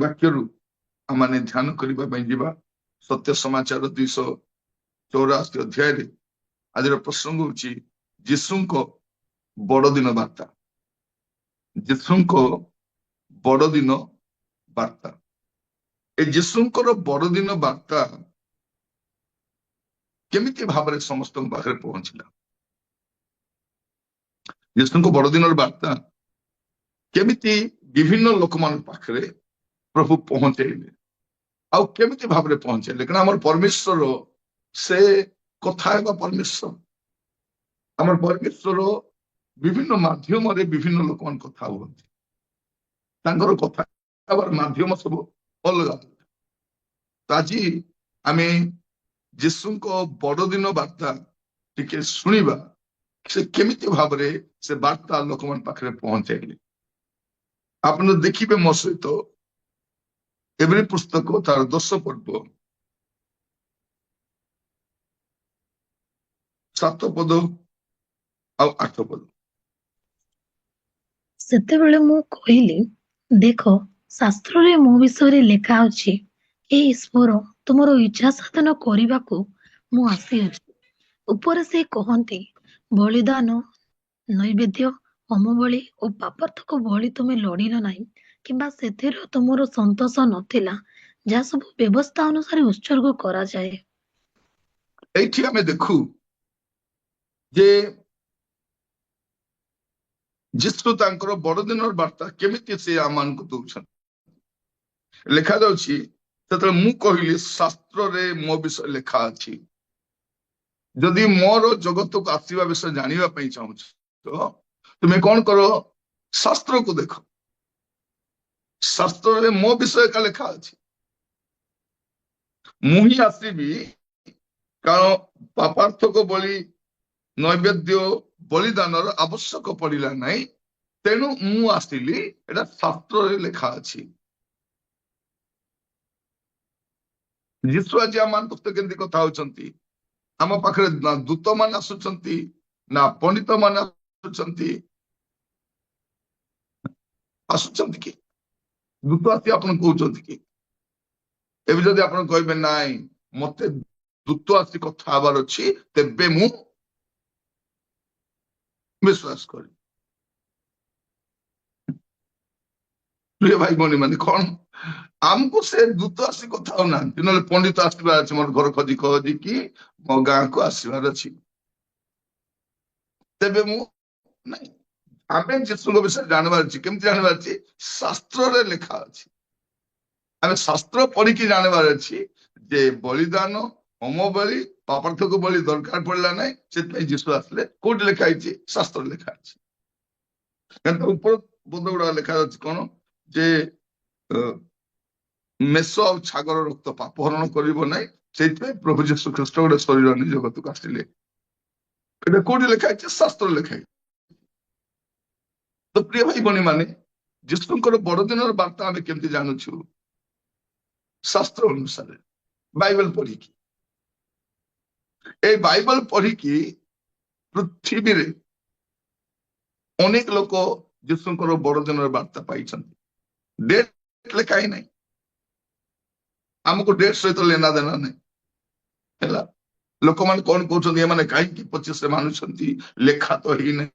ବାକ୍ୟରୁ ଆମେ ଧ୍ୟାନ କରିବା ପାଇଁ ଯିବା। ସତ୍ୟ ସମାଚାର 284 ଅଧ୍ୟାୟରେ ଆଜିର ପ୍ରସଙ୍ଗ ହଉଛି ଯୀଶୁଙ୍କ ବଡଦିନ ବାର୍ତ୍ତା। ଯୀଶୁଙ୍କ ବଡଦିନ ବାର୍ତ୍ତା। ଏ ଯୀଶୁଙ୍କର ବଡଦିନ ବାର୍ତ୍ତା କେମିତି ଭାବରେ ସମସ୍ତଙ୍କ ପାଖରେ ପହଞ୍ଚିଲା? ଯୀଶୁଙ୍କ ବଡଦିନର ବାର୍ତ୍ତା କେମିତି ବିଭିନ୍ନ ଲୋକମାନଙ୍କ ପାଖରେ ପ୍ରଭୁ ପହଞ୍ଚେଇଲେ, ଆଉ କେମିତି ଭାବରେ ପହଞ୍ଚେଇଲେ? କାରଣ ଆମର ପରମେଶ୍ୱର ସେ କଥା ହେବା ପରମେଶ୍ୱର। ଆମର ପରମେଶ୍ୱର ବିଭିନ୍ନ ମାଧ୍ୟମରେ ବିଭିନ୍ନ ଲୋକମାନଙ୍କ କଥା ହୁଅନ୍ତି। ତାଙ୍କର କଥା ହେବାର ମାଧ୍ୟମ ସବୁ ଅଲଗା। ଆଜି ଆମେ ଯୀଶୁଙ୍କ ବଡଦିନ ବାର୍ତ୍ତା ଟିକେ ଶୁଣିବା, ସେ କେମିତି ଭାବରେ ସେ ବାର୍ତ୍ତା ଲୋକମାନଙ୍କ ପାଖରେ ପହଞ୍ଚାଇଲେ। ଆପଣ ଦେଖିବେ ମୋ ସହିତ ଏଭଳି ପୁସ୍ତକ ତାର 10 ପର୍ବ 7 ପଦ ଆଉ 8 ପଦ। ସେତେବେଳେ ମୁଁ କହିଲି, ଦେଖ, ଶାସ୍ତ୍ରରେ ମୋ ବିଷୟରେ ଲେଖା ଅଛି, ହେ ଈଶ୍ୱର, ତୁମର ଇଚ୍ଛା ସାଧନ କରିବାକୁ ମୁଁ ଆସିଅଛି। ଉପରେ ସେ କହନ୍ତି, ବଳିଦାନ, ନୈବେଦ୍ୟ, ହୋମବଳି ଓ ପାପାର୍ଥକ ବଳି ତୁମେ ଲୋଡ଼ିଲ ନାହିଁ, କିମ୍ବା ସେଥିରୁ ତୁମର ସନ୍ତୋଷ ନଥିଲା, ଯାହା ସବୁ ବ୍ୟବସ୍ଥା ଅନୁସାରେ ଉତ୍ସର୍ଗ କରାଯାଏ। ଏଇଠି ଆମେ ଦେଖୁ ଯେ ଯୀଶୁ ତାଙ୍କର ବଡଦିନର ବାର୍ତ୍ତା କେମିତି ସେ ଆମମାନଙ୍କୁ ଦଉଛନ୍ତି। ଲେଖାଯାଉଛି, ସେତେବେଳେ ମୁଁ କହିଲି, ଶାସ୍ତ୍ରରେ ମୋ ବିଷୟ ଲେଖା ଅଛି। ଯଦି ମୋର ଜଗତକୁ ଆସିବା ବିଷୟ ଜାଣିବା ପାଇଁ ଚାହୁଁଛ, ତୁମେ କଣ କର? ଶାସ୍ତ୍ରକୁ ଦେଖ। ଶାସ୍ତ୍ରରେ ମୋ ବିଷୟ ଏକା ଲେଖା ଅଛି। ମୁଁ ହିଁ ଆସିବି, କାରଣ ପାପାର୍ଥକ ବଳି, ନୈବେଦ୍ୟ, ବଳିଦାନର ଆବଶ୍ୟକ ପଡିଲା ନାହିଁ, ତେଣୁ ମୁଁ ଆସିଲି। ଏଟା ଶାସ୍ତ୍ରରେ ଲେଖା ଅଛି। ଯୀଶୁ ଆଜି ଆମମାନଙ୍କ ସହିତ କେମିତି କଥା ହଉଛନ୍ତି? ଆମ ପାଖରେ ନା ଦୂତ ମାନେ ଆସୁଛନ୍ତି, ନା ପଣ୍ଡିତ ମାନେ ଆସୁଛନ୍ତି କି? ଦୂତ ଆସି ଆପଣ କହୁଛନ୍ତି କି? ଏବେ ଯଦି ଆପଣ କହିବେ ନାଇଁ, ମତେ ଦୂତ ଆସି କଥା ହବାର ଅଛି, ତେବେ ମୁଁ ବିଶ୍ୱାସ କରିବି। ପ୍ରିୟ ଭାଇ ଭଉଣୀ ମାନେ, କଣ ଆମକୁ ସେ ଦୂତ ଆସି କଥା ହଉନାହାନ୍ତି, ନହେଲେ ପଣ୍ଡିତ ଆସିବାର ଅଛି, ମୋର ଘର ଖୋଜିକି ମୋ ଗାଁକୁ ଆସିବାର ଅଛି, ତେବେ ମୁଁ ନାଇଁ। ଆମେ ଯୀଶୁଙ୍କ ବିଷୟରେ ଜାଣିବାର ଅଛି। କେମିତି ଜାଣିବାର ଅଛି? ଶାସ୍ତ୍ରରେ ଲେଖା ଅଛି। ଆମେ ଶାସ୍ତ୍ର ପଢିକି ଜାଣିବାର ଅଛି ଯେ ବଳିଦାନ, ହୋମ ବଳି, ପାପାର୍ଥକ ବଳି ଦରକାର ପଡିଲା ନାହିଁ, ସେଥିପାଇଁ ଯୀଶୁ ଆସିଲେ। କୋଉଠି ଲେଖା ହେଇଛି? ଶାସ୍ତ୍ରରେ ଲେଖା ଅଛି। କିନ୍ତୁ ଉପର ପଦ ଗୁଡାକ ଲେଖା ଅଛି କଣ? ଯେ ମେଷ ଆଉ ଛାଗର ରକ୍ତ ପାପ ହରଣ କରିବ ନାହିଁ, ସେଇଥିପାଇଁ ପ୍ରଭୁ ଯୀଶୁ ଖ୍ରୀଷ୍ଟ ଗୋଟେ ଶରୀର ନେଇ ଜଗତକୁ ଆସିଲେ। ଏଟା କୋଉଠି ଲେଖା ହେଇଛି? ଶାସ୍ତ୍ରରେ ଲେଖା ହେଇଛି। ତ ପ୍ରିୟ ଭାଇ ଭଉଣୀ ମାନେ, ଯୀଶୁଙ୍କର ବଡଦିନର ବାର୍ତ୍ତା ଆମେ କେମିତି ଜାଣୁଛୁ? ଶାସ୍ତ୍ର ଅନୁସାରେ, ବାଇବେଲ ପଢିକି। এই ବାଇବେଲ ପଢିକି ପୃଥିବୀରେ ଅନେକ ଲୋକ ଯୀଶୁଙ୍କର ବଡଦିନର ବାର୍ତ୍ତା ପାଇଛନ୍ତି। ଡେଟ୍ ଲେଖା ହିଁ ନାହିଁ। ଆମକୁ ଡେଟ୍ ସହିତ ଲେନା ଦେନା ନାହିଁ ହେଲା। ଲୋକମାନେ କଣ କହୁଛନ୍ତି, ଏମାନେ କାହିଁକି 25 ମାନୁଛନ୍ତି? ଲେଖା ତ ହେଇନାହିଁ।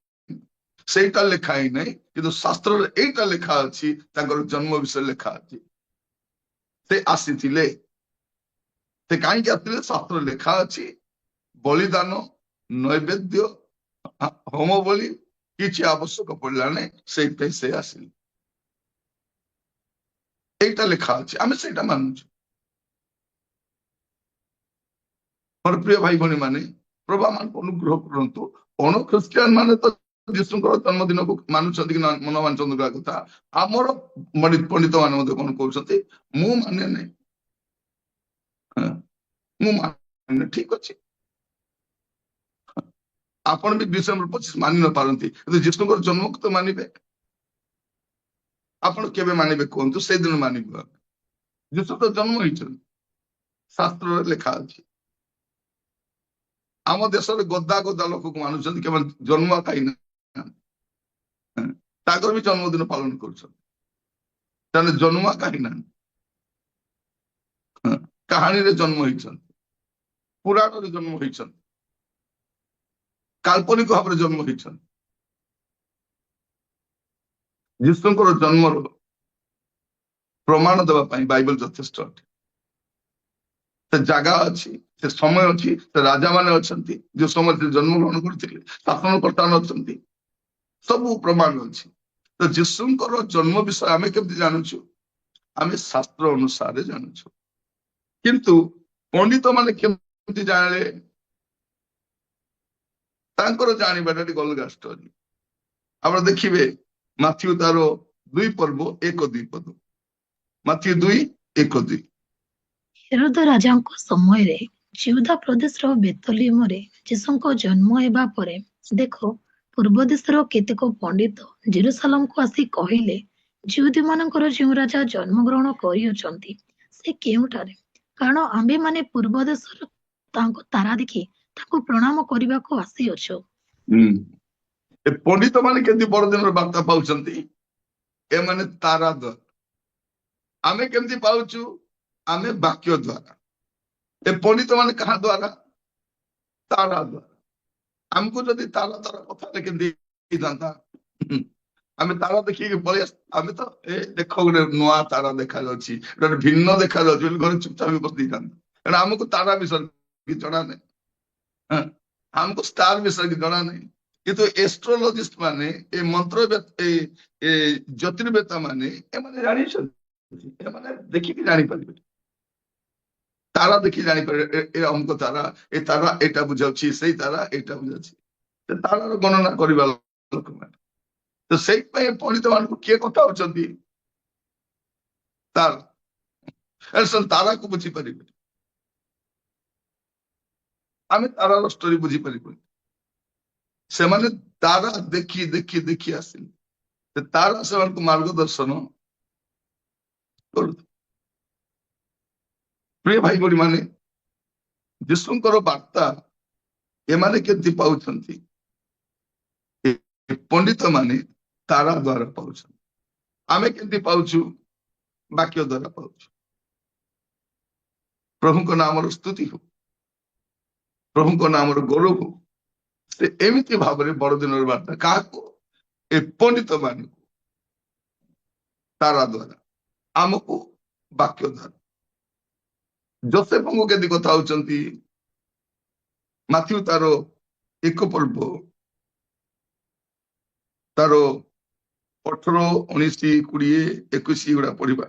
ସେଇଟା ଲେଖା ହିଁ ନାହିଁ, କିନ୍ତୁ ଶାସ୍ତ୍ରରେ ଏଇଟା ଲେଖା ଅଛି। ତାଙ୍କର ଜନ୍ମ ବିଷୟରେ ଲେଖା ଅଛି। ସେ ଆସିଥିଲେ। ସେ କାହିଁକି ଆସିଥିଲେ? ଶାସ୍ତ୍ରରେ ଲେଖା ଅଛି। ବଳିଦାନ, ନୈବେଦ୍ୟ, ହୋମ ବଳି କିଛି ଆବଶ୍ୟକ ପଡିଲା ନାହିଁ, ସେଇଥିପାଇଁ ସେ ଆସିଲେ। এইটা লেখা আছে, আমি ସେଇଟା ମାନୁଛୁ। ମୋର ପ୍ରିୟ ଭାଇ ଭଉଣୀ ମାନେ, ପ୍ରଭୁ ଆମମାନଙ୍କୁ ଅନୁଗ୍ରହ କରନ୍ତୁ। ଅଣ ଖ୍ରୀଷ୍ଟିଆନ ମାନେ ତ ଯୀଶୁଙ୍କର ଜନ୍ମଦିନକୁ ମାନୁଛନ୍ତି କି ମନ ମାନୁଛନ୍ତି କଥା। ଆମର ପଣ୍ଡିତ ମାନେ ମଧ୍ୟ କଣ କହୁଛନ୍ତି? ମୁଁ ମାନେ ନାହିଁ, ମୁଁ ମାନେ। ଠିକ ଅଛି, ଆପଣ ବି ଡିସେମ୍ବର 25 ମାନି ନ ପାରନ୍ତି, କିନ୍ତୁ ଯୀଶୁଙ୍କର ଜନ୍ମକୁ ତ ମାନିବେ। ଆପଣ କେବେ ମାନିବେ କୁହନ୍ତୁ? ସେଇଦିନ ମାନିବେ। ଯୀଶୁ ତ ଜନ୍ମ ହେଇଛନ୍ତି, ଶାସ୍ତ୍ରରେ ଲେଖା ଅଛି। ଆମ ଦେଶରେ ଗଦା ଗଦା ଲୋକକୁ ମାନୁଛନ୍ତି, କେବଳ ଜନ୍ମ ଖାଇନା, ତାଙ୍କର ବି ଜନ୍ମଦିନ ପାଳନ କରୁଛନ୍ତି। ତାହେଲେ ଜନ୍ମ କାହିଁ ନାହାନ୍ତି? କାହାଣୀରେ ଜନ୍ମ ହେଇଛନ୍ତି, ପୁରାଣରେ ଜନ୍ମ ହେଇଛନ୍ତି, କାଳ୍ପନିକ ଭାବରେ ଜନ୍ମ ହେଇଛନ୍ତି। ଯୀଶୁଙ୍କର ଜନ୍ମର ପ୍ରମାଣ ଦେବା ପାଇଁ ବାଇବଲ ଯଥେଷ୍ଟ ଅଟେ। ସେ ଜାଗା ଅଛି, ସେ ସମୟ ଅଛି, ସେ ରାଜା ମାନେ ଅଛନ୍ତି ଯୋଉ ସମୟରେ ଜନ୍ମଗ୍ରହଣ କରିଥିଲେ, ଶାସନକର୍ତ୍ତା ଅଛନ୍ତି, ସବୁ ପ୍ରମାଣ ଅଛି। ତ ଯୀଶୁଙ୍କର ଜନ୍ମ ବିଷୟ ଆମେ କେମିତି ଜାଣୁଛୁ? ଆମେ ଶାସ୍ତ୍ର ଅନୁସାରେ ଜାଣୁଛୁ। କିନ୍ତୁ ପଣ୍ଡିତ ମାନେ କେମିତି ଜାଣିଲେ? ତାଙ୍କର ଜାଣିବାଟା ଟିକେ ଅଲଗା ଷ୍ଟୋରି। ଆପଣ ଦେଖିବେ ମାଥ୍ୟୁ ତାର 2 ପର୍ବ 1-2 ପଦ, ମାଥ୍ୟୁ 2:1-2। ହେରୋଦ ରାଜାଙ୍କ ସମୟରେ ଜିହୁଦା ପ୍ରଦେଶର ବେତଲିହମରେ ଯୀଶୁଙ୍କ ଜନ୍ମ ହେବା ପରେ ଦେଖ, ପୂର୍ବ ଦେଶର କେତେକ ପଣ୍ଡିତ ଜେରୁସାଲେମକୁ ଆସି କହିଲେ, ଯିହୁଦୀମାନଙ୍କର ଯେଉଁ ରାଜା ଜନ୍ମଗ୍ରହଣ କରିଅଛନ୍ତି ସେ କେଉଁଠାରେ? କାରଣ ଆମ୍ଭେମାନେ ପୂର୍ବ ଦେଶର ତାଙ୍କ ତାରା ଦେଖି ତାଙ୍କୁ ପ୍ରଣାମ କରିବାକୁ ଆସିଅଛୁ। ଏ ପଣ୍ଡିତ ମାନେ କେମିତି ବଡଦିନର ବାର୍ତ୍ତା ପାଉଛନ୍ତି? ଏମାନେ ତାରା ଦ୍ୱାରା। ଆମେ କେମିତି ପାଉଛୁ? ଆମେ ବାକ୍ୟ ଦ୍ୱାରା। ଏ ପଣ୍ଡିତ ମାନେ କାହା ଦ୍ୱାରା? ତାରା ଦ୍ୱାରା। ଆମକୁ ଯଦି ତାରା ଦ୍ୱାରା କଥାଟା କେମିତି ହେଇଥାନ୍ତା, ଆମେ ତାରା ଦେଖିକି ପଳେଇ ଆସ, ଆମେ ତ ଦେଖ ଗୋଟେ ନୂଆ ତାରା ଦେଖାଯାଉଛି, ଗୋଟେ ଭିନ୍ନ ଦେଖାଯାଉଛି ବୋଲି ଘରେ ଚୁପଚାପ ବସି ଦେଇଥାନ୍ତେ। କାରଣ ଆମକୁ ତାରା ବିଷୟରେ କିଛି ଜଣା ନାହିଁ, ଆମକୁ ଷ୍ଟାର ବିଷୟରେ କିଛି ଜଣା ନାହିଁ। କିନ୍ତୁ ଏଷ୍ଟ୍ରୋଲୋଜିଷ୍ଟ ମାନେ, ଏ ମନ୍ତ୍ର ଜ୍ୟୋତିର୍ବେତା ମାନେ, ଏମାନେ ଜାଣିଛନ୍ତି, ଏମାନେ ଦେଖିକି ଜାଣିପାରିବେ। ତାରା ଦେଖି ଜାଣିପାରିବେ ଏ ଅମୁକ ତାରା, ଏ ତାରା ଏଇଟା ବୁଝାଉଛି, ସେଇ ତାରା ଏଇଟା ବୁଝାଉଛି। ସେ ତାରାର ଗଣନା କରିବା ଲୋକମାନେ। ତ ସେଇଥିପାଇଁ ପଣ୍ଡିତ ମାନଙ୍କୁ କିଏ କଥା ହଉଛନ୍ତି? ତାରାକୁ ବୁଝିପାରିବେ। ଆମେ ତାରାର ଷ୍ଟୋରି ବୁଝିପାରିବୁନି। ସେମାନେ ତାରା ଦେଖି ଦେଖି ଦେଖି ଆସିଲେ, ତାରା ସେମାନଙ୍କୁ ମାର୍ଗଦର୍ଶନ କରୁଥିଲେ। ପ୍ରିୟ ଭାଇ ଭଉଣୀ ମାନେ, ଯୀଶୁଙ୍କର ବାର୍ତ୍ତା ଏମାନେ କେମିତି ପାଉଛନ୍ତି? ପଣ୍ଡିତ ମାନେ ତାରା ଦ୍ୱାରା ପାଉଛନ୍ତି। ଆମେ କେମିତି ପାଉଛୁ? ବାକ୍ୟ ଦ୍ୱାରା ପାଉଛୁ। ପ୍ରଭୁଙ୍କ ନାମର ସ୍ତୁତି ହଉ, ପ୍ରଭୁଙ୍କ ନାମର ଗୌରବ ହଉ। ସେ ଏମିତି ଭାବରେ ବଡଦିନର ବାର୍ତ୍ତା କାହାକୁ? ଏ ପଣ୍ଡିତ ମାନଙ୍କୁ ତାରା ଦ୍ୱାରା, ଆମକୁ ବାକ୍ୟ ଦ୍ୱାରା। ଯୋସେଫଙ୍କୁ କେମିତି କଥା ହଉଛନ୍ତି? ମାଥ୍ୟୁ ତାର 1 ପର୍ବ ତାର 18, 19, 20, 21 ଗୁଡା ପଢିବା।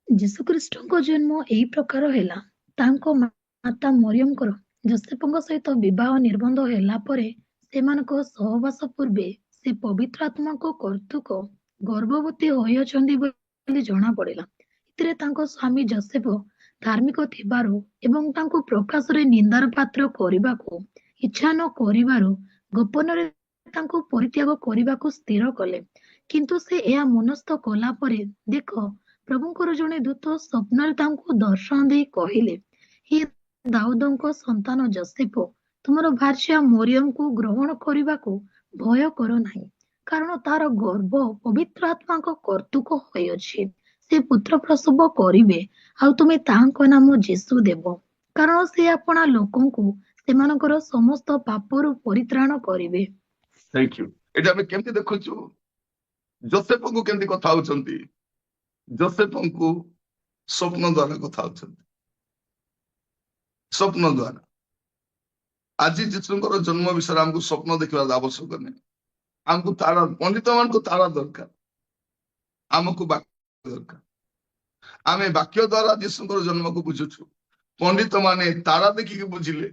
ଯୀଶୁଖ୍ରୀଷ୍ଟଙ୍କ ଜନ୍ମ ଏହି ପ୍ରକାର ହେଲା। ତାଙ୍କ ମାତା ମରିୟମଙ୍କର ଯୋସେଫଙ୍କ ସହିତ ବିବାହ ନିର୍ବନ୍ଧ ହେଲା ପରେ ସେମାନଙ୍କ ସହବାସ ପୂର୍ବେ ସେ ପବିତ୍ର ଆତ୍ମାଙ୍କ କର୍ତ୍ତୃକ ଗର୍ଭବତୀ ହୋଇଅଛନ୍ତି ବୋଲି ଜଣା ପଡିଲା। ଏଥିରେ ତାଙ୍କ ସ୍ୱାମୀ ଯୋସେଫ ଧାର୍ମିକ ଥିବାରୁ ଏବଂ ତାଙ୍କୁ ପ୍ରକାଶରେ ନିନ୍ଦାର ପାତ୍ର କରିବାକୁ ଇଚ୍ଛା ନ କରିବାରୁ ଗୋପନରେ ତାଙ୍କୁ ପରିତ୍ୟାଗ କରିବାକୁ ସ୍ଥିର କଲେ। କିନ୍ତୁ ସେ ଏହା ମନସ୍ଥ କଲା ପରେ ଦେଖ, ପ୍ରଭୁଙ୍କର ଜଣେ ଦୂତ ସ୍ୱପ୍ନରେ ତାଙ୍କୁ ଦର୍ଶନ ଦେଇ କହିଲେ, ହେ ଦାଉଦଙ୍କ ସନ୍ତାନ ଯୋସେଫ, ତୁମର ଭାର୍ଯ୍ୟା ମରିୟମକୁ ଗ୍ରହଣ କରିବାକୁ ଭୟ କର ନାହିଁ, କାରଣ ତାର ଗର୍ଭ ପବିତ୍ର ଆତ୍ମାଙ୍କ କର୍ତ୍ତୃକ ହୋଇଅଛି। ସେ ପୁତ୍ର ପ୍ରସବ କରିବେ, ଆଉ ତୁମେ ତାଙ୍କ ନାମ ଯୀଶୁ ଦେବ, କାରଣ ସେ ଆପଣା ଲୋକଙ୍କୁ ସେମାନଙ୍କର ସମସ୍ତ ପାପରୁ ପରିତ୍ରାଣ କରିବେ। Thank you. ଏଠି ଆମେ କେମିତି ଦେଖୁଛୁ ଯୋସେଫଙ୍କୁ କେମିତି କଥା ହଉଛନ୍ତି? ଯୋସେଫଙ୍କୁ ସ୍ୱପ୍ନ ଦ୍ୱାରା କଥା ହଉଛନ୍ତି, ସ୍ୱପ୍ନ ଦ୍ୱାରା। ଆଜି ଯୀଶୁଙ୍କର ଜନ୍ମ ବିଷୟରେ ଆମକୁ ସ୍ୱପ୍ନ ଦେଖିବାର ଆବଶ୍ୟକ ନାହିଁ। ଆମକୁ ତାରା, ପଣ୍ଡିତ ମାନଙ୍କୁ ତାରା ଦରକାର, ଆମକୁ ବାକ୍ୟ ଦରକାର। ଆମେ ବାକ୍ୟ ଦ୍ୱାରା ଯୀଶୁଙ୍କର ଜନ୍ମକୁ ବୁଝୁଛୁ। ପଣ୍ଡିତ ମାନେ ତାରା ଦେଖିକି ବୁଝିଲେ।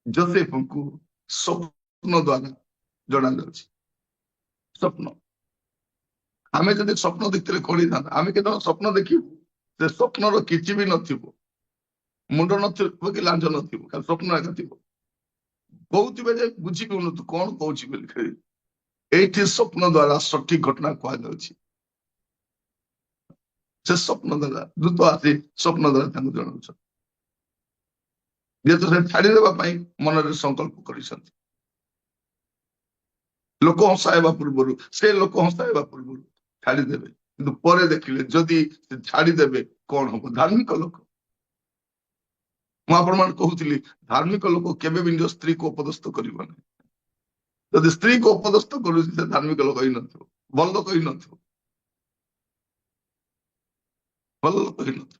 ଯୋସେଫଙ୍କୁ ସ୍ୱପ୍ନ ଦ୍ୱାରା ଜଣାଯାଉଛି। ସ୍ୱପ୍ନ, ଆମେ ଯଦି ସ୍ୱପ୍ନ ଦେଖିଥିଲେ କହିଥାନ୍ତା, ଆମେ କେତେବେଳେ ସ୍ୱପ୍ନ ଦେଖିବୁ ସେ ସ୍ୱପ୍ନର କିଛି ବି ନଥିବ, ମୁଣ୍ଡ ନଥିବ କି ଲାଞ୍ଜ ନଥିବ, ଖାଲି ସ୍ୱପ୍ନ ଏକା ଥିବ। କହୁଥିବେ ଯେ ବୁଝିପାରୁନୁ ତୁ କଣ କହୁଛି ବୋଲି। ଖେଳି ଏଇଠି ସ୍ୱପ୍ନ ଦ୍ୱାରା ସଠିକ ଘଟଣା କୁହାଯାଉଛି। ସେ ସ୍ୱପ୍ନ ଦ୍ୱାରା ଦୂତ ଆସି ସ୍ୱପ୍ନ ଦ୍ୱାରା ତାଙ୍କୁ ଜଣାଉଛନ୍ତି, ଯେହେତୁ ସେ ଛାଡିଦେବା ପାଇଁ ମନରେ ସଂକଳ୍ପ କରିଛନ୍ତି। ଲୋକ ହସାଇବା ପୂର୍ବରୁ, ସେ ଲୋକ ହସାଇବା ପୂର୍ବରୁ ଛାଡିଦେବେ, କିନ୍ତୁ ପରେ ଦେଖିଲେ ଯଦି ସେ ଛାଡିଦେବେ କଣ ହବ? ଧାର୍ମିକ ଲୋକ। ମୁଁ ଆପଣମାନଙ୍କୁ କହୁଥିଲି ଧାର୍ମିକ ଲୋକ କେବେ ବି ନିଜ ସ୍ତ୍ରୀକୁ ଅପଦସ୍ଥ କରିବ ନାହିଁ। ଯଦି ସ୍ତ୍ରୀକୁ ଅପଦସ୍ଥ କରୁଛି ସେ ଧାର୍ମିକ ଲୋକ ହେଇନଥିବ, ଭଲ ଲୋକ ହେଇନଥିବ, ଭଲ ଲୋକ ହେଇନଥିବ।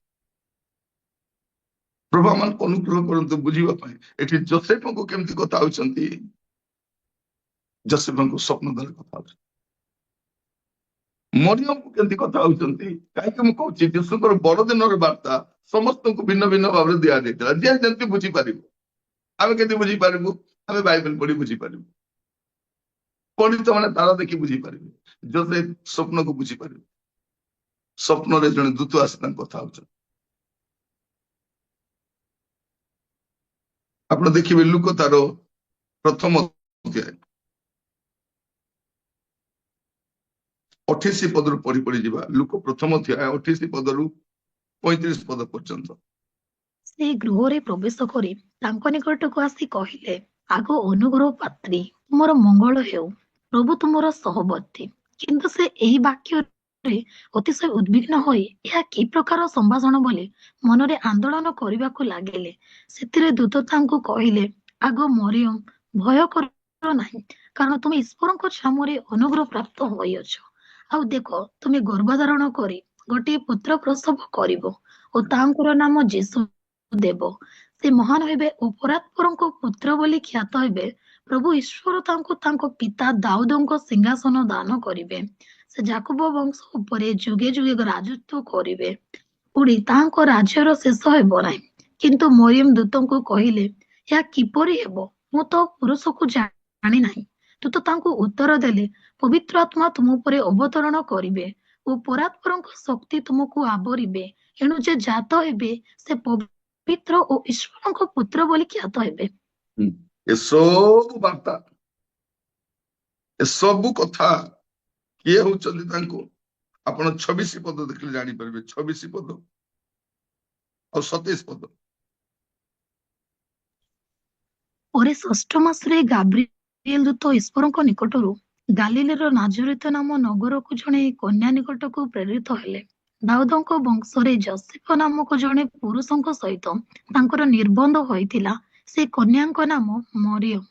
ପ୍ରଭୁ ଆମମାନଙ୍କୁ ଅନୁକୂଳ କରନ୍ତୁ ବୁଝିବା ପାଇଁ। ଏଠି ଯୋସେଫଙ୍କୁ କେମିତି କଥା ହଉଛନ୍ତି? ଯୋସେଫଙ୍କୁ ସ୍ୱପ୍ନ ଦ୍ୱାରା କଥା ହଉଛନ୍ତି। ମରିୟମକୁ କେମିତି କଥା ହଉଛନ୍ତି? କାହିଁକି ମୁଁ କହୁଛି ଯୀଶୁଙ୍କର ବଡଦିନର ବାର୍ତ୍ତା ସମସ୍ତଙ୍କୁ ଭିନ୍ନ ଭିନ୍ନ ଭାବରେ ଦିଆଯାଇଥିଲା, ଯିଏ ଯେମିତି ବୁଝିପାରିବ। ଆମେ କେମିତି ବୁଝିପାରିବୁ? ଆମେ ବାଇବେଲ ପଢି ବୁଝିପାରିବୁ, ପଣ୍ଡିତ ମାନେ ତାର ଦେଖି ବୁଝିପାରିବେ, ଯୋସେଫ ସ୍ୱପ୍ନକୁ ବୁଝିପାରିବେ। ସ୍ୱପ୍ନରେ ଜଣେ ଦୂତ ଆସି ତାଙ୍କ କଥା ହଉଛନ୍ତି। ଆପଣ ଦେଖିବେ ଲୁକ ତାର ପ୍ରଥମ ଅଧ୍ୟାୟ 28 ପଦରୁ ପଢି ପଢି ଯିବା। ଲୁକ ପ୍ରଥମ ଅଧ୍ୟାୟ 28 ପଦରୁ 35 ପଦ ପର୍ଯ୍ୟନ୍ତ। ସେ ଗୃହରେ ପ୍ରବେଶ କରି ତାଙ୍କ ନିକଟକୁ ଆସି କହିଲେ, ଆଗ ଅନୁଗ୍ରହ ପାତ୍ରୀ, ତୁମର ମଙ୍ଗଳ ହେଉ, ପ୍ରଭୁ ତୁମର ସହବର୍ତ୍ତୀ। କିନ୍ତୁ ସେ ଏହି ବାକ୍ୟରେ ଅତିଶୟ ଉଦ୍ବିଗ୍ନ ହୋଇ ଏହା କି ପ୍ରକାର ସମ୍ଭାଷଣ ବୋଲି ମନରେ ଆନ୍ଦୋଳନ କରିବାକୁ ଲାଗିଲେ। ସେଥିରେ ଦୂତ ତାଙ୍କୁ କହିଲେ, ଆଗ ମରିୟମ, ଭୟ କର ନାହିଁ, କାରଣ ତୁମେ ଈଶ୍ୱରଙ୍କ ଛାମୁରେ ଅନୁଗ୍ରହ ପ୍ରାପ୍ତ ହୋଇଅଛ। ଆଉ ଦେଖ, ତୁମେ ଗର୍ଭଧାରଣ କରି ଗୋଟିଏ ପୁତ୍ର ପ୍ରସବ କରିବ ଓ ତାଙ୍କର ନାମ ଯୀଶୁ ଦେବ। ସେ ମହାନ ହେବେ ଓ ପରାତ୍ପରଙ୍କ ପୁତ୍ର ବୋଲି ଖ୍ୟାତ ହେବେ। ପ୍ରଭୁ ଈଶ୍ୱର ତାଙ୍କୁ ତାଙ୍କ ପିତା ଦାଉଦଙ୍କ ସିଂହାସନ ଦାନ କରିବେ। ସେ ଯାକୋବ ବଂଶ ଉପରେ ଯୁଗେ ଯୁଗେ ରାଜତ୍ୱ କରିବେ, ପୁଣି ତାଙ୍କ ରାଜ୍ୟର ଶେଷ ହେବ ନାହିଁ। କିନ୍ତୁ ମରିୟମ ଦୂତଙ୍କୁ କହିଲେ, ଏହା କିପରି ହେବ? ମୁଁ ତ ପୁରୁଷକୁ ଜାଣି ନାହିଁ। ଦୂତ ତାଙ୍କୁ ଉତ୍ତର ଦେଲେ, ପବିତ୍ର ଆତ୍ମା ତୁମ ଉପରେ ଅବତରଣ କରିବେ ଓ ପରାତ୍ପରଙ୍କ ଶକ୍ତି ତୁମକୁ ଆବରିବେ। ଏଣୁ ଯେ ଜାତ ହେବେ ସେ ପବିତ୍ର ଓ ଈଶ୍ୱରଙ୍କ ପୁତ୍ର ବୋଲି ଖ୍ୟାତ ହେବେ। ଏସବୁ ବାର୍ତ୍ତା, ଏସବୁ କଥା କିଏ ହଉଛନ୍ତି ତାଙ୍କୁ? ଆପଣ 26 ପଦ ଦେଖିଲେ ଜାଣିପାରିବେ। 26 ପଦ ଆଉ 27 ପଦ। ପରେ ଷଷ୍ଠ ମାସରେ ଗାବ୍ରିଏଲ ଦୂତ ଈଶ୍ୱରଙ୍କ ନିକଟରୁ ଗାଲିଲେର ନାଜରିତ ନାମ ନଗରକୁ ଜଣେ କନ୍ୟା ନିକଟକୁ ପ୍ରେରିତ ହେଲେ। ଦାଉଦଙ୍କ ବଂଶରେ ଯୋସେଫ ନାମକ ଜଣେ ପୁରୁଷଙ୍କ ସହିତ ତାଙ୍କର ନିର୍ବନ୍ଧ ହୋଇଥିଲା। ସେ କନ୍ୟାଙ୍କ ନାମ ମରିୟମ।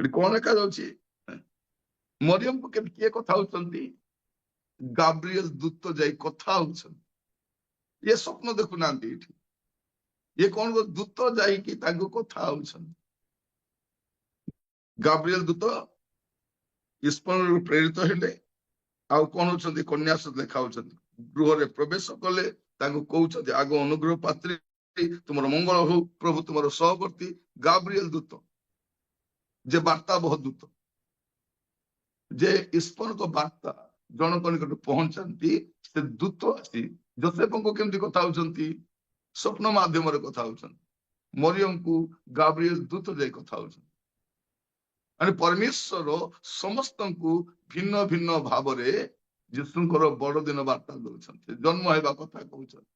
ଏଠି କଣ ଲେଖାଯାଉଛି? ମରିୟମକୁ କେମିତି କିଏ କଥା ହଉଛନ୍ତି? ଗାବ୍ରିଏଲ ଦୂତ ଯାଇ କଥା ହଉଛନ୍ତି। ଇଏ ସ୍ୱପ୍ନ ଦେଖୁନାହାନ୍ତି ଏଠି, ଇଏ କଣ ଦୂତ ଯାଇକି ତାଙ୍କୁ କଥା ହଉଛନ୍ତି। ଗାବ୍ରିଏଲ ଦୂତ ଈଶ୍ୱରରୁ ପ୍ରେରିତ ହେଲେ, ଆଉ କଣ ହଉଛନ୍ତି? କନ୍ୟା ସହିତ ଦେଖା ହଉଛନ୍ତି। ଗୃହରେ ପ୍ରବେଶ କଲେ, ତାଙ୍କୁ କହୁଛନ୍ତି, ଆଗ ଅନୁଗ୍ରହ ପାତ୍ରୀ, ତୁମର ମଙ୍ଗଳ ହଉ, ପ୍ରଭୁ ତୁମର ସହବର୍ତ୍ତୀ। ଗାବ୍ରିଏଲ ଦୂତ, ଯେ ବାର୍ତ୍ତା ବହ ଦୂତ, ଯେ ଈଶ୍ୱରଙ୍କ ବାର୍ତ୍ତା ଜଣଙ୍କ ନିକଟରେ ପହଞ୍ଚାନ୍ତି, ସେ ଦୂତ ଆସି ଯୋସେଫଙ୍କୁ କେମିତି କଥା ହଉଛନ୍ତି? ସ୍ୱପ୍ନ ମାଧ୍ୟମରେ କଥା ହଉଛନ୍ତି। ମରିୟମକୁ ଗାବ୍ରିଏଲ ଦୂତ ଯାଇ କଥା ହଉଛନ୍ତି। ମାନେ ପରମେଶ୍ୱର ସମସ୍ତଙ୍କୁ ଭିନ୍ନ ଭିନ୍ନ ଭାବରେ ଯୀଶୁଙ୍କର ବଡଦିନ ବାର୍ତ୍ତା ଦଉଛନ୍ତି, ଜନ୍ମ ହେବା କଥା କହୁଛନ୍ତି।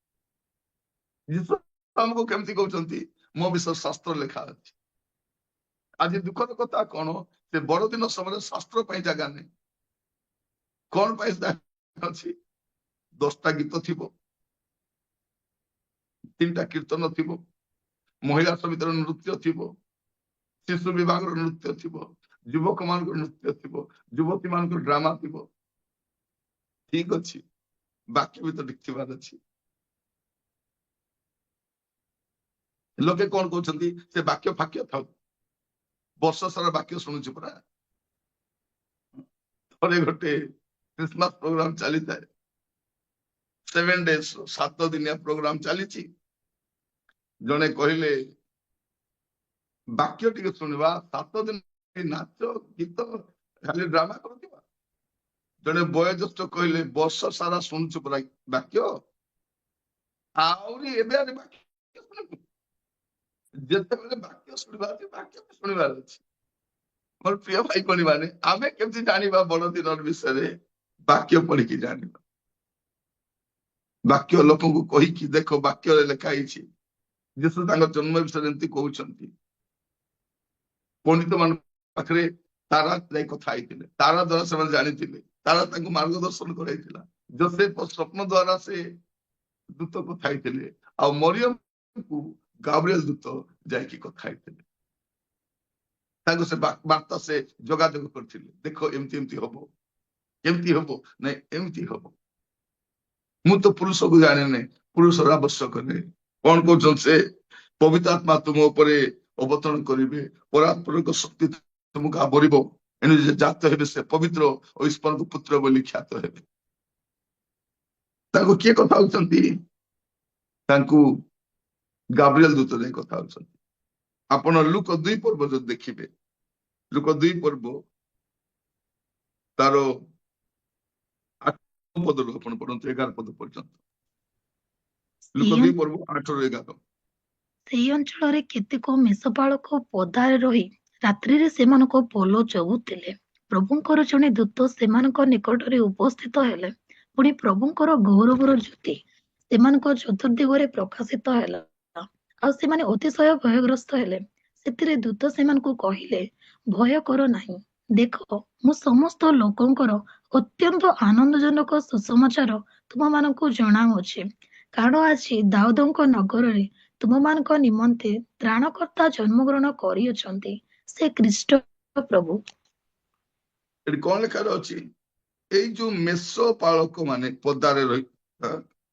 ଯୀଶୁ ଆମକୁ କେମିତି କହୁଛନ୍ତି? ମୋ ବିଷୟ ଶାସ୍ତ୍ର ଲେଖା ଅଛି। ଆଜି ଦୁଃଖର କଥା କଣ? ସେ ବଡଦିନ ସମୟରେ ଶାସ୍ତ୍ର ପାଇଁ ଜାଗା ନାହିଁ। କଣ ପାଇଁ ଜାଗା ଅଛି? 10ଟା ଗୀତ ଥିବ, 3ଟା କୀର୍ତ୍ତନ ଥିବ, ମହିଳା ସମିତିର ନୃତ୍ୟ ଥିବ, ଶିଶୁ ବିଭାଗର ନୃତ୍ୟ ଥିବ, ଯୁବକ ମାନଙ୍କର ନୃତ୍ୟ ଥିବ, ଯୁବତୀ ମାନଙ୍କର ଡ୍ରାମା ଥିବ। ଠିକ ଅଛି, ବାକ୍ୟ ବି ତ ଥିବାର ଅଛି। ଲୋକେ କଣ କହୁଛନ୍ତି? ସେ ବାକ୍ୟ ଫାକ୍ୟ ଥାଉ, ବର୍ଷ ସାରା ବାକ୍ୟ ଶୁଣୁଛୁ ପରା। ଥରେ ଗୋଟେ କ୍ରିସମାସ ପ୍ରୋଗ୍ରାମ ଚାଲିଥାଏ, 7 days, 7 ଦିନିଆ ପ୍ରୋଗ୍ରାମ ଚାଲିଛି। ଜଣେ କହିଲେ, ବାକ୍ୟ ଟିକେ ଶୁଣିବା, 7 ଦିନ ନାଚ ଗୀତ ଖାଲି ଡ୍ରାମା କରୁଥିବା। ଜଣେ ବୟୋଜ୍ୟେଷ୍ଠ କହିଲେ, ବର୍ଷ ସାରା ଶୁଣୁଛୁ ପରା ବାକ୍ୟ, ଆହୁରି ଏବେ ଆହୁରି ବାକ୍ୟ ଶୁଣିବୁ। ଯେତେବେଳେ ବାକ୍ୟ ଶୁଣିବାର ଅଛି, ବାକ୍ୟ ଶୁଣିବାର ଅଛି। ମୋର ପ୍ରିୟ ଭାଇ ଭଉଣୀ ମାନେ, ଆମେ କେମିତି ଜାଣିବା ବଡଦିନ ବିଷୟରେ? ବାକ୍ୟ ପଢିକି ଜାଣିବା। ବାକ୍ୟ ଲୋକଙ୍କୁ କହିକି, ଦେଖ ବାକ୍ୟରେ ଲେଖା ହେଇଛି ଯୀଶୁ ତାଙ୍କ ଜନ୍ମ ବିଷୟରେ ଏମିତି କହୁଛନ୍ତି। ପଣ୍ଡିତ ମାନଙ୍କ ପାଖରେ ତାରା ଯାଇ କଥା ହେଇଥିଲେ, ତାରା ଦ୍ୱାରା ସେମାନେ ଜାଣିଥିଲେ, ତାରା ତାଙ୍କୁ ମାର୍ଗଦର୍ଶନ କରାଇଥିଲା। ଯୋସେଫ ସ୍ୱପ୍ନ ଦ୍ୱାରା ସେ ଦୂତ କଥା ହେଇଥିଲେ, ଆଉ ମରିୟମକୁ ଗାବ୍ରିଏଲ ଦୂତ ଯାଇକି କଥା ହେଇଥିଲେ। ତାଙ୍କୁ ସେ ବାର୍ତ୍ତା ସେ ଯୋଗାଯୋଗ କରିଥିଲେ, ଦେଖ ଏମିତି ଏମିତି ହବ, କେମିତି ହବ, ନାଇଁ ଏମିତି ହବ। ମୁଁ ତ ପୁରୁଷକୁ ଜାଣିନି, ପୁରୁଷର ଆବଶ୍ୟକ ନାହିଁ। କଣ କହୁଛନ୍ତି ସେ? ପବିତ୍ର ଆତ୍ମା ତୁମ ଉପରେ ଅବତରଣ କରିବେ, ପରାତ୍ପରଙ୍କ ଶକ୍ତି ତୁମକୁ ଆବରିବ, ଏଣୁ ଯେ ଜାତ ହେବେ ସେ ପବିତ୍ର ଓ ଈଶ୍ୱରଙ୍କ ପୁତ୍ର ବୋଲି ଖ୍ୟାତ ହେବେ। ତାଙ୍କୁ କିଏ କଥା ହଉଛନ୍ତି? ତାଙ୍କୁ ଗାବ୍ରିଏଲ ଦୂତ ଯାଇ କଥା ହଉଛନ୍ତି। ଆପଣ ଲୁକ 2 ପର୍ବ ଯଦି ଦେଖିବେ, ଲୁକ 2 ପର୍ବ ତାର 8 ପଦରୁ ଆପଣ ପଢନ୍ତୁ 11 ପଦ ପର୍ଯ୍ୟନ୍ତ। ଲୁକ ସେଇ 2 ଅଞ୍ଚ- ପର୍ବ 8 ରୁ 11। ସେଇ ଅଞ୍ଚଳରେ କେତେକ ମେଷପାଳକ ପଦାରେ ରହି ରାତ୍ରିରେ ସେମାନଙ୍କ ପୋଲ ଜଗୁଥିଲେ। ପ୍ରଭୁଙ୍କର ଜଣେ ଦୂତ ସେମାନଙ୍କ ନିକଟରେ ଉପସ୍ଥିତ ହେଲେ। ପୁଣି ପ୍ରଭୁଙ୍କର ଗୌରବର ଜ୍ୟୋତି ସେମାନଙ୍କ ଚତୁର୍ଦିଗରେ ପ୍ରକାଶିତ ହେଲା, ଆଉ ସେମାନେ ଅତିଶୟ ଭୟଗ୍ରସ୍ତ ହେଲେ। ସେଥିରେ ଦୂତ ସେମାନଙ୍କୁ କହିଲେ, ଭୟ କର ନାହିଁ। ଦେଖ, ମୁଁ ସମସ୍ତ ଲୋକଙ୍କର ଅତ୍ୟନ୍ତ ଆନନ୍ଦଜନକ ସୁସମାଚାର ତୁମମାନଙ୍କୁ ଜଣାଉଅଛି। କାରଣ ଆଜି ଦାଉଦଙ୍କ ନଗରରେ ତୁମମାନଙ୍କ ନିମନ୍ତେ ତ୍ରାଣକର୍ତ୍ତା ଜନ୍ମଗ୍ରହଣ କରିଅଛନ୍ତି, ସେ ଖ୍ରୀଷ୍ଟ ପ୍ରଭୁ। ଏଠି କଣ ଲେଖାରେ ଅଛି? ଏଇ ଯୋଉ ମେଷ ପାଳକ ମାନେ ପଦାରେ ରହି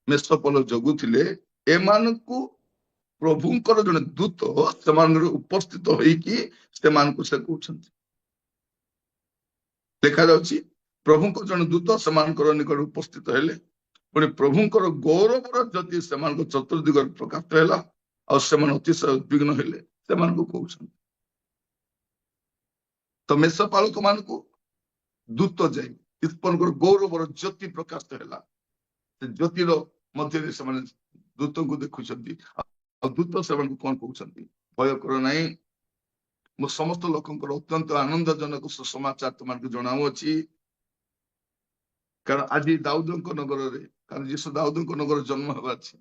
ମେଷ ପୋଲ ଜଗୁଥିଲେ, ଏମାନଙ୍କୁ ପ୍ରଭୁଙ୍କର ଜଣେ ଦୂତ ସେମାନଙ୍କର ଉପସ୍ଥିତ ହେଇକି ସେମାନଙ୍କୁ ସେ କହୁଛନ୍ତି। ଲେଖାଯାଉଛି ପ୍ରଭୁଙ୍କ ଜଣେ ଦୂତ ସେମାନଙ୍କର ନିକଟରେ ଉପସ୍ଥିତ ହେଲେ, ପୁଣି ପ୍ରଭୁଙ୍କର ଗୌରବର ଜ୍ୟୋତି ସେମାନଙ୍କ ଚତୁର୍ଦିଗରେ ପ୍ରକାଶ ହେଲା, ଆଉ ସେମାନେ ଅତିଶୟ ଉଦ୍ବିଗ୍ନ ହେଲେ, ସେମାନଙ୍କୁ କହୁଛନ୍ତି। ତ ମେଷ ପାଳକ ମାନଙ୍କୁ ଦୂତ ଯାଇ ଈଶ୍ୱରଙ୍କର ଗୌରବର ଜ୍ୟୋତି ପ୍ରକାଶ ହେଲା। ସେ ଜ୍ୟୋତିର ମଧ୍ୟରେ ସେମାନେ ଦୂତଙ୍କୁ ଦେଖୁଛନ୍ତି, ଆଉ ଦୂତ ସେମାନଙ୍କୁ କଣ କହୁଛନ୍ତି? ଭୟ କର ନାହିଁ, ମୁଁ ସମସ୍ତ ଲୋକଙ୍କର ଅତ୍ୟନ୍ତ ଆନନ୍ଦଜନକ ସୁସମାଚାର ତୁମମାନଙ୍କୁ ଜଣାଉଅଛି। କାରଣ ଆଜି ଦାଉଦଙ୍କ ନଗରରେ, କାରଣ ଯୀଶୁ ଦାଉଦଙ୍କ ନଗରରେ ଜନ୍ମ ହେବାର ଅଛି।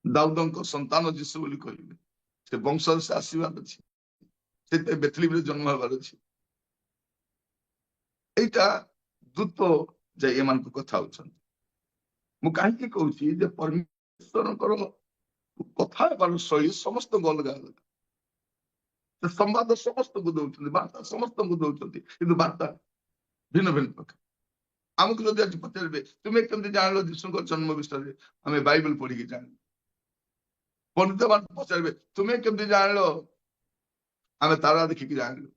ଦାଉଦଙ୍କ ସନ୍ତାନ ଯୀଶୁ ବୋଲି କହିବେ, ସେ ବଂଶରେ ସେ ଆସିବାର ଅଛି, ସେଥିପାଇଁ ବେଥଲିମରେ ଜନ୍ମ ହେବାର ଅଛି। ଏଇଟା ଦୂତ ଯାଇ ଏମାନଙ୍କୁ କଥା ହଉଛନ୍ତି। ମୁଁ କାହିଁକି କହୁଛି ଯେ ପରମେଶ୍ୱରଙ୍କର କଥା ହେବାର ଶୈଳୀ ସମସ୍ତଙ୍କୁ ଅଲଗା ଅଲଗା। ସେ ସମ୍ବାଦ ସମସ୍ତଙ୍କୁ ଦଉଛନ୍ତି, ବାର୍ତ୍ତା ସମସ୍ତଙ୍କୁ ଦଉଛନ୍ତି, କିନ୍ତୁ ବାର୍ତ୍ତା ଭିନ୍ନ ଭିନ୍ନ ପ୍ରକାର। ଆମକୁ ଯଦି ଆଜି ପଚାରିବେ ତୁମେ କେମିତି ଜାଣିଲ ଯୀଶୁଙ୍କ ଜନ୍ମ ବିଷୟରେ, ଆମେ ବାଇବେଲ ପଢିକି ଜାଣିଲୁ। ପଣ୍ଡିତ ମାନେ ପଚାରିବେ ତୁମେ କେମିତି ଜାଣିଲ, ଆମେ ତାରା ଦେଖିକି ଜାଣିଲୁ।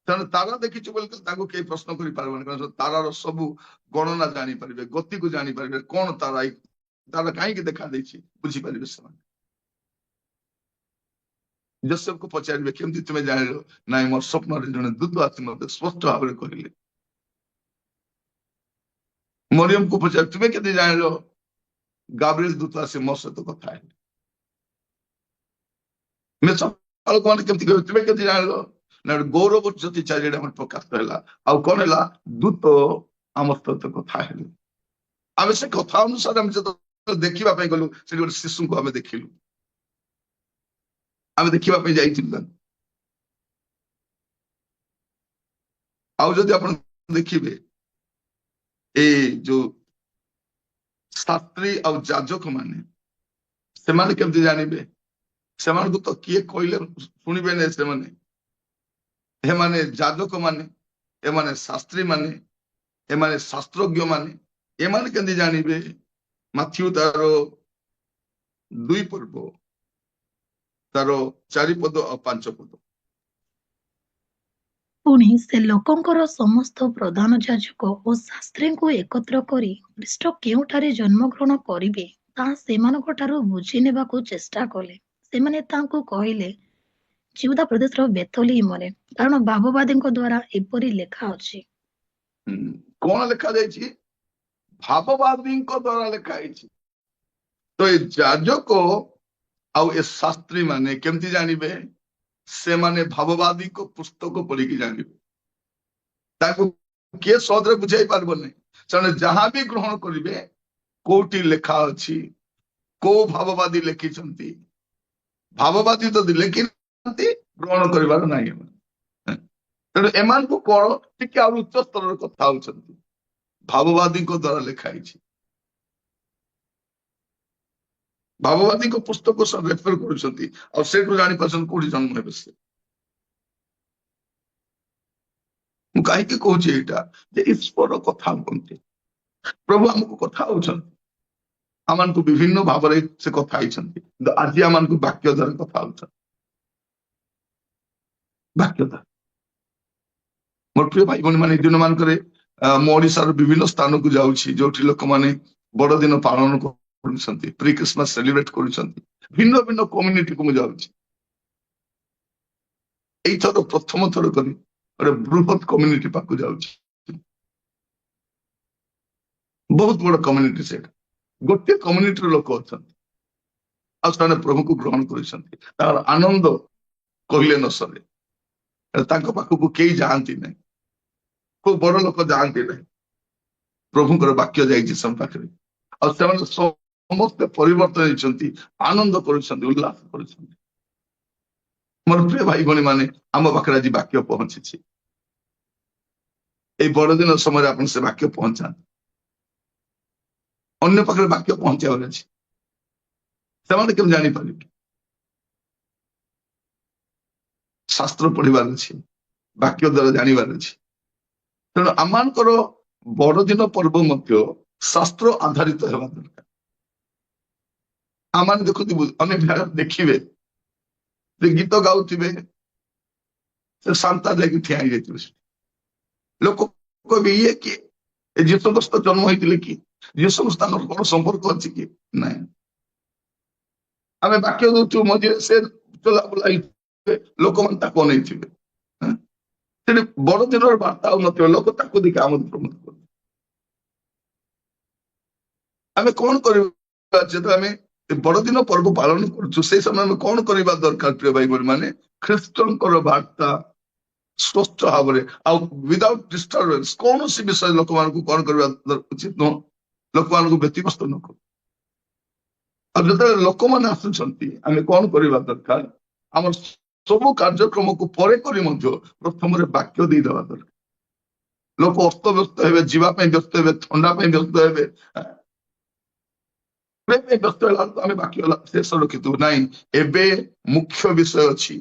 ତେଣୁ ତାରା ଦେଖିଛୁ ବୋଲି ତାଙ୍କୁ କେହି ପ୍ରଶ୍ନ କରିପାରିବନି, କାରଣ ତାରାର ସବୁ ଗଣନା ଜାଣିପାରିବେ, ଗତିକୁ ଜାଣିପାରିବେ, କଣ ତାରା ତାରା କାହିଁକି ଦେଖା ଦେଇଛି ବୁଝିପାରିବେ ସେମାନେ। ଯୋସେଫକୁ ପଚାରିବେ କେମିତି ତୁମେ ଜାଣିଲ, ନାଇଁ ମୋର ସ୍ୱପ୍ନରେ ଜଣେ ଦୂତ ଆସି ମତେ ସ୍ପଷ୍ଟ ଭାବରେ କହିଲେ। ମରିୟମକୁ ପଚାରିବେ ତୁମେ କେମିତି ଜାଣିଲ, ଗାବ୍ରିଏଲ ଦୂତ ଆସି ମୋ ସହିତ କଥା ହେଲେ। ମେଷ ପାଳକମାନେ କେମିତି କହିବେ ତୁମେ କେମିତି ଜାଣିଲ, ନା ଗୌରବ ଜ୍ୟୋତି ଚାରିଆଡେ ଆମର ପ୍ରକାଶ ହେଲା, ଆଉ କଣ ହେଲା, ଦୂତ ଆମ ସହିତ କଥା ହେଲେ। ଆମେ ସେ କଥା ଅନୁସାରେ ଆମେ ଯେତେବେଳେ ଦେଖିବା ପାଇଁ ଗଲୁ, ସେଠି ଗୋଟେ ଶିଶୁଙ୍କୁ ଆମେ ଦେଖିଲୁ, ଆମେ ଦେଖିବା ପାଇଁ ଯାଇଥିଲୁ ତାଙ୍କୁ। ଆଉ ଯଦି ଆପଣ ଦେଖିବେ ଏଇ ଯୋଉ ଶାସ୍ତ୍ରୀ ଆଉ ଯାଜକ ମାନେ, ସେମାନେ କେମିତି ଜାଣିବେ? ସେମାନଙ୍କୁ ତ କିଏ କହିଲେ ଶୁଣିବେ ନାହିଁ ସେମାନେ। ଏମାନେ ଯାଜକ ମାନେ, ଏମାନେ ଶାସ୍ତ୍ରୀ ମାନେ, ଏମାନେ ଶାସ୍ତ୍ରଜ୍ଞ ମାନେ, ଏମାନେ କେମିତି ଜାଣିବେ? ମାଥ୍ୟୁ ତାର 2 ପର୍ବ ତାର 4 ପଦ ଆଉ 5 ପଦ। ପୁଣି ସେ ଲୋକଙ୍କର ସମସ୍ତ ପ୍ରଧାନ ଯାଜକ ଓ ଶାସ୍ତ୍ରୀଙ୍କୁ ଏକତ୍ର କରି ଖ୍ରୀଷ୍ଟ କେଉଁଠାରେ ଜନ୍ମଗ୍ରହଣ କରିବେ ତାହା ସେମାନଙ୍କ ଠାରୁ ବୁଝି ନେବାକୁ ଚେଷ୍ଟା କଲେ। ସେମାନେ ତାଙ୍କୁ କହିଲେ, ଜିହୁଦା ପ୍ରଦେଶର ବେଥଲିମରେ, କାରଣ ଭାବବାଦୀଙ୍କ ଦ୍ୱାରା ଏପରି ଲେଖା ଅଛି। କଣ ଲେଖା ଯାଇଛି? ଭାବବାଦୀଙ୍କ ଦ୍ଵାରା ଲେଖା ହେଇଛି। ତ ଏ ଯାଜକ ଆଉ ଏ ଶାସ୍ତ୍ରୀ ମାନେ କେମିତି ଜାଣିବେ? ସେମାନେ ଭାବବାଦୀଙ୍କ ପୁସ୍ତକ ପଢିକି ଜାଣିବେ। ତାଙ୍କୁ କିଏ ସହଜରେ ବୁଝାଇ ପାରିବନି। ସେମାନେ ଯାହା ବି ଗ୍ରହଣ କରିବେ, କୋଉଠି ଲେଖା ଅଛି, କୋଉ ଭାବବାଦୀ ଲେଖିଛନ୍ତି। ଭାବବାଦୀ ଯଦି ଲେଖିନାହାନ୍ତି ଗ୍ରହଣ କରିବାର ନାହିଁ। ତେଣୁ ଏମାନଙ୍କୁ କଣ ଟିକେ ଆଉ ଉଚ୍ଚ ସ୍ତରରେ କଥା ହଉଛନ୍ତି। ଭାବବାଦୀଙ୍କ ଦ୍ଵାରା ଲେଖା ହେଇଛି। ଭାବବାଦୀଙ୍କ ପୁସ୍ତକ ସବୁ ରେଫର କରୁଛନ୍ତି ଆଉ ସେଇଠୁ ଜାଣିପାରୁଛନ୍ତି କୋଉଠି ଜନ୍ମ ହେବେ ସେ। ମୁଁ କାହିଁକି କହୁଛି ଏଇଟା ଯେ ଈଶ୍ୱର କଥା ହୁଅନ୍ତି, ପ୍ରଭୁ ଆମକୁ କଥା ହଉଛନ୍ତି, ଆମମାନଙ୍କୁ ବିଭିନ୍ନ ଭାବରେ ସେ କଥା ହେଇଛନ୍ତି, କିନ୍ତୁ ଆଜି ଆମମାନଙ୍କୁ ବାକ୍ୟ ଦ୍ୱାରା କଥା ହଉଛନ୍ତି। ବାକ୍ୟ ଦ୍ୱାରା ମୋର ପ୍ରିୟ ଭାଇ ଭଉଣୀ ମାନେ, ଏଇ ଦିନ ମାନଙ୍କରେ ମୁଁ ଓଡିଶାର ବିଭିନ୍ନ ସ୍ଥାନକୁ ଯାଉଛି ଯୋଉଠି ଲୋକମାନେ ବଡଦିନ ପାଳନ କରୁଛନ୍ତି, ପ୍ରି କ୍ରିସମାସ ସେଲିବ୍ରେଟ କରୁଛନ୍ତି, ଭିନ୍ନ ଭିନ୍ନ କମ୍ୟୁନିଟିକୁ ମୁଁ ଯାଉଛି। ଏଇଥର ପ୍ରଥମ ଥର କରି ଗୋଟେ ବୃହତ କମ୍ୟୁନିଟି ପାଖକୁ ଯାଉଛି, ବହୁତ ବଡ କମ୍ୟୁନିଟି ସେଇଟା। ଗୋଟିଏ କମ୍ୟୁନିଟିର ଲୋକ ଅଛନ୍ତି ଆଉ ସେମାନେ ପ୍ରଭୁଙ୍କୁ ଗ୍ରହଣ କରିଛନ୍ତି, ତାଙ୍କର ଆନନ୍ଦ କହିଲେ ନ ସରେ। ତାଙ୍କ ପାଖକୁ କେହି ଯାଆନ୍ତି ନାହିଁ, କୋଉ ବଡ ଲୋକ ଯାଆନ୍ତି ନାହିଁ, ପ୍ରଭୁଙ୍କର ବାକ୍ୟ ଯାଇଛି ସେମାନଙ୍କ ପାଖରେ ଆଉ ସେମାନେ ସମସ୍ତେ ପରିବର୍ତ୍ତନ ହେଇଛନ୍ତି, ଆନନ୍ଦ କରୁଛନ୍ତି, ଉଲ୍ଲାସ କରୁଛନ୍ତି। ମୋର ପ୍ରିୟ ଭାଇ ଭଉଣୀ ମାନେ, ଆମ ପାଖରେ ଆଜି ବାକ୍ୟ ପହଞ୍ଚିଛି। ଏଇ ବଡଦିନ ସମୟରେ ଆପଣ ସେ ବାକ୍ୟ ପହଞ୍ଚାନ୍ତି, ଅନ୍ୟ ପାଖରେ ବାକ୍ୟ ପହଞ୍ଚିବାର ଅଛି, ସେମାନେ କେମିତି ଜାଣିପାରିବେ? ଶାସ୍ତ୍ର ପଢିବାର ଅଛି, ବାକ୍ୟ ଦ୍ୱାରା ଜାଣିବାର ଅଛି। ତେଣୁ ଆମମାନଙ୍କର ବଡଦିନ ପର୍ବ ମଧ୍ୟ ଶାସ୍ତ୍ର ଆଧାରିତ ହେବା ଦରକାର। ଆମମାନେ ଦେଖୁଥିବୁ ଅନେକ ଜାଗାରେ ଦେଖିବେ ଯେ ଗୀତ ଗାଉଥିବେ, ସେ ସାନ୍ତା ଯାଇକି ଠିଆ ହେଇଯାଇଥିବେ, ଲୋକ କହିବେ ଇଏ କିଏ? ଏ ଯୀଶୁ ଖ୍ରୀଷ୍ଟ ଜନ୍ମ ହେଇଥିଲେ କି? ଯୀଶୁ ଖ୍ରୀଷ୍ଟ ତାଙ୍କର କଣ ସମ୍ପର୍କ ଅଛି କି? ନାଇଁ, ଆମେ ବାକ୍ୟ ଦଉଛୁ, ମଝିରେ ସେ ଚଲାବୁଲା ହେଇଥିବେ, ଲୋକମାନେ ତାକୁ ଅନେଇଥିବେ। ସେଠି ବଡଦିନର ବାର୍ତ୍ତା ହଉନଥିବ, ଲୋକ ତାକୁ ଦେଖି ଆମୋଦ ପ୍ରମୋଦ କରିବେ। ଆମେ କଣ କରିବା? ଯେତେବେଳେ ଆମେ ବଡଦିନ ପର୍ବ ପାଳନ କରୁଛୁ, ସେଇ ସମୟ ଆମେ କଣ କରିବା ଦରକାର ପ୍ରିୟ ଭାଇ ଭଉଣୀ ମାନେ? ଖ୍ରୀଷ୍ଟଙ୍କର ବାର୍ତ୍ତା ସ୍ପଷ୍ଟ ଭାବରେ ଆଉ ୱିଦାଉଟ୍ ଡିଷ୍ଟର୍ବାନ୍ସ କୌଣସି ବିଷୟ ଲୋକମାନଙ୍କୁ କଣ କରିବା ଉଚିତ ନୁହଁ, ଲୋକମାନଙ୍କୁ ବ୍ୟତିବ୍ୟସ୍ତ ନ କରୁ। ଆଉ ଯେତେବେଳେ ଲୋକମାନେ ଆସୁଛନ୍ତି, ଆମେ କଣ କରିବା ଦରକାର? ଆମର ସବୁ କାର୍ଯ୍ୟକ୍ରମକୁ ପରେ କରି ମଧ୍ୟ ପ୍ରଥମରେ ବାକ୍ୟ ଦେଇଦେବା ଦରକାର। ଲୋକ ଅସ୍ତବ୍ୟସ୍ତ ହେବେ, ଯିବା ପାଇଁ ବ୍ୟସ୍ତ ହେବେ, ଥଣ୍ଡା ପାଇଁ ବ୍ୟସ୍ତ ହେବେ, ବ୍ୟସ୍ତ ହେଲା ବେଳକୁ ଆମେ ବାକ୍ୟ ଶେଷ ରଖିଥିବୁ। ନାଇଁ, ଏବେ ମୁଖ୍ୟ ବିଷୟ ଅଛି,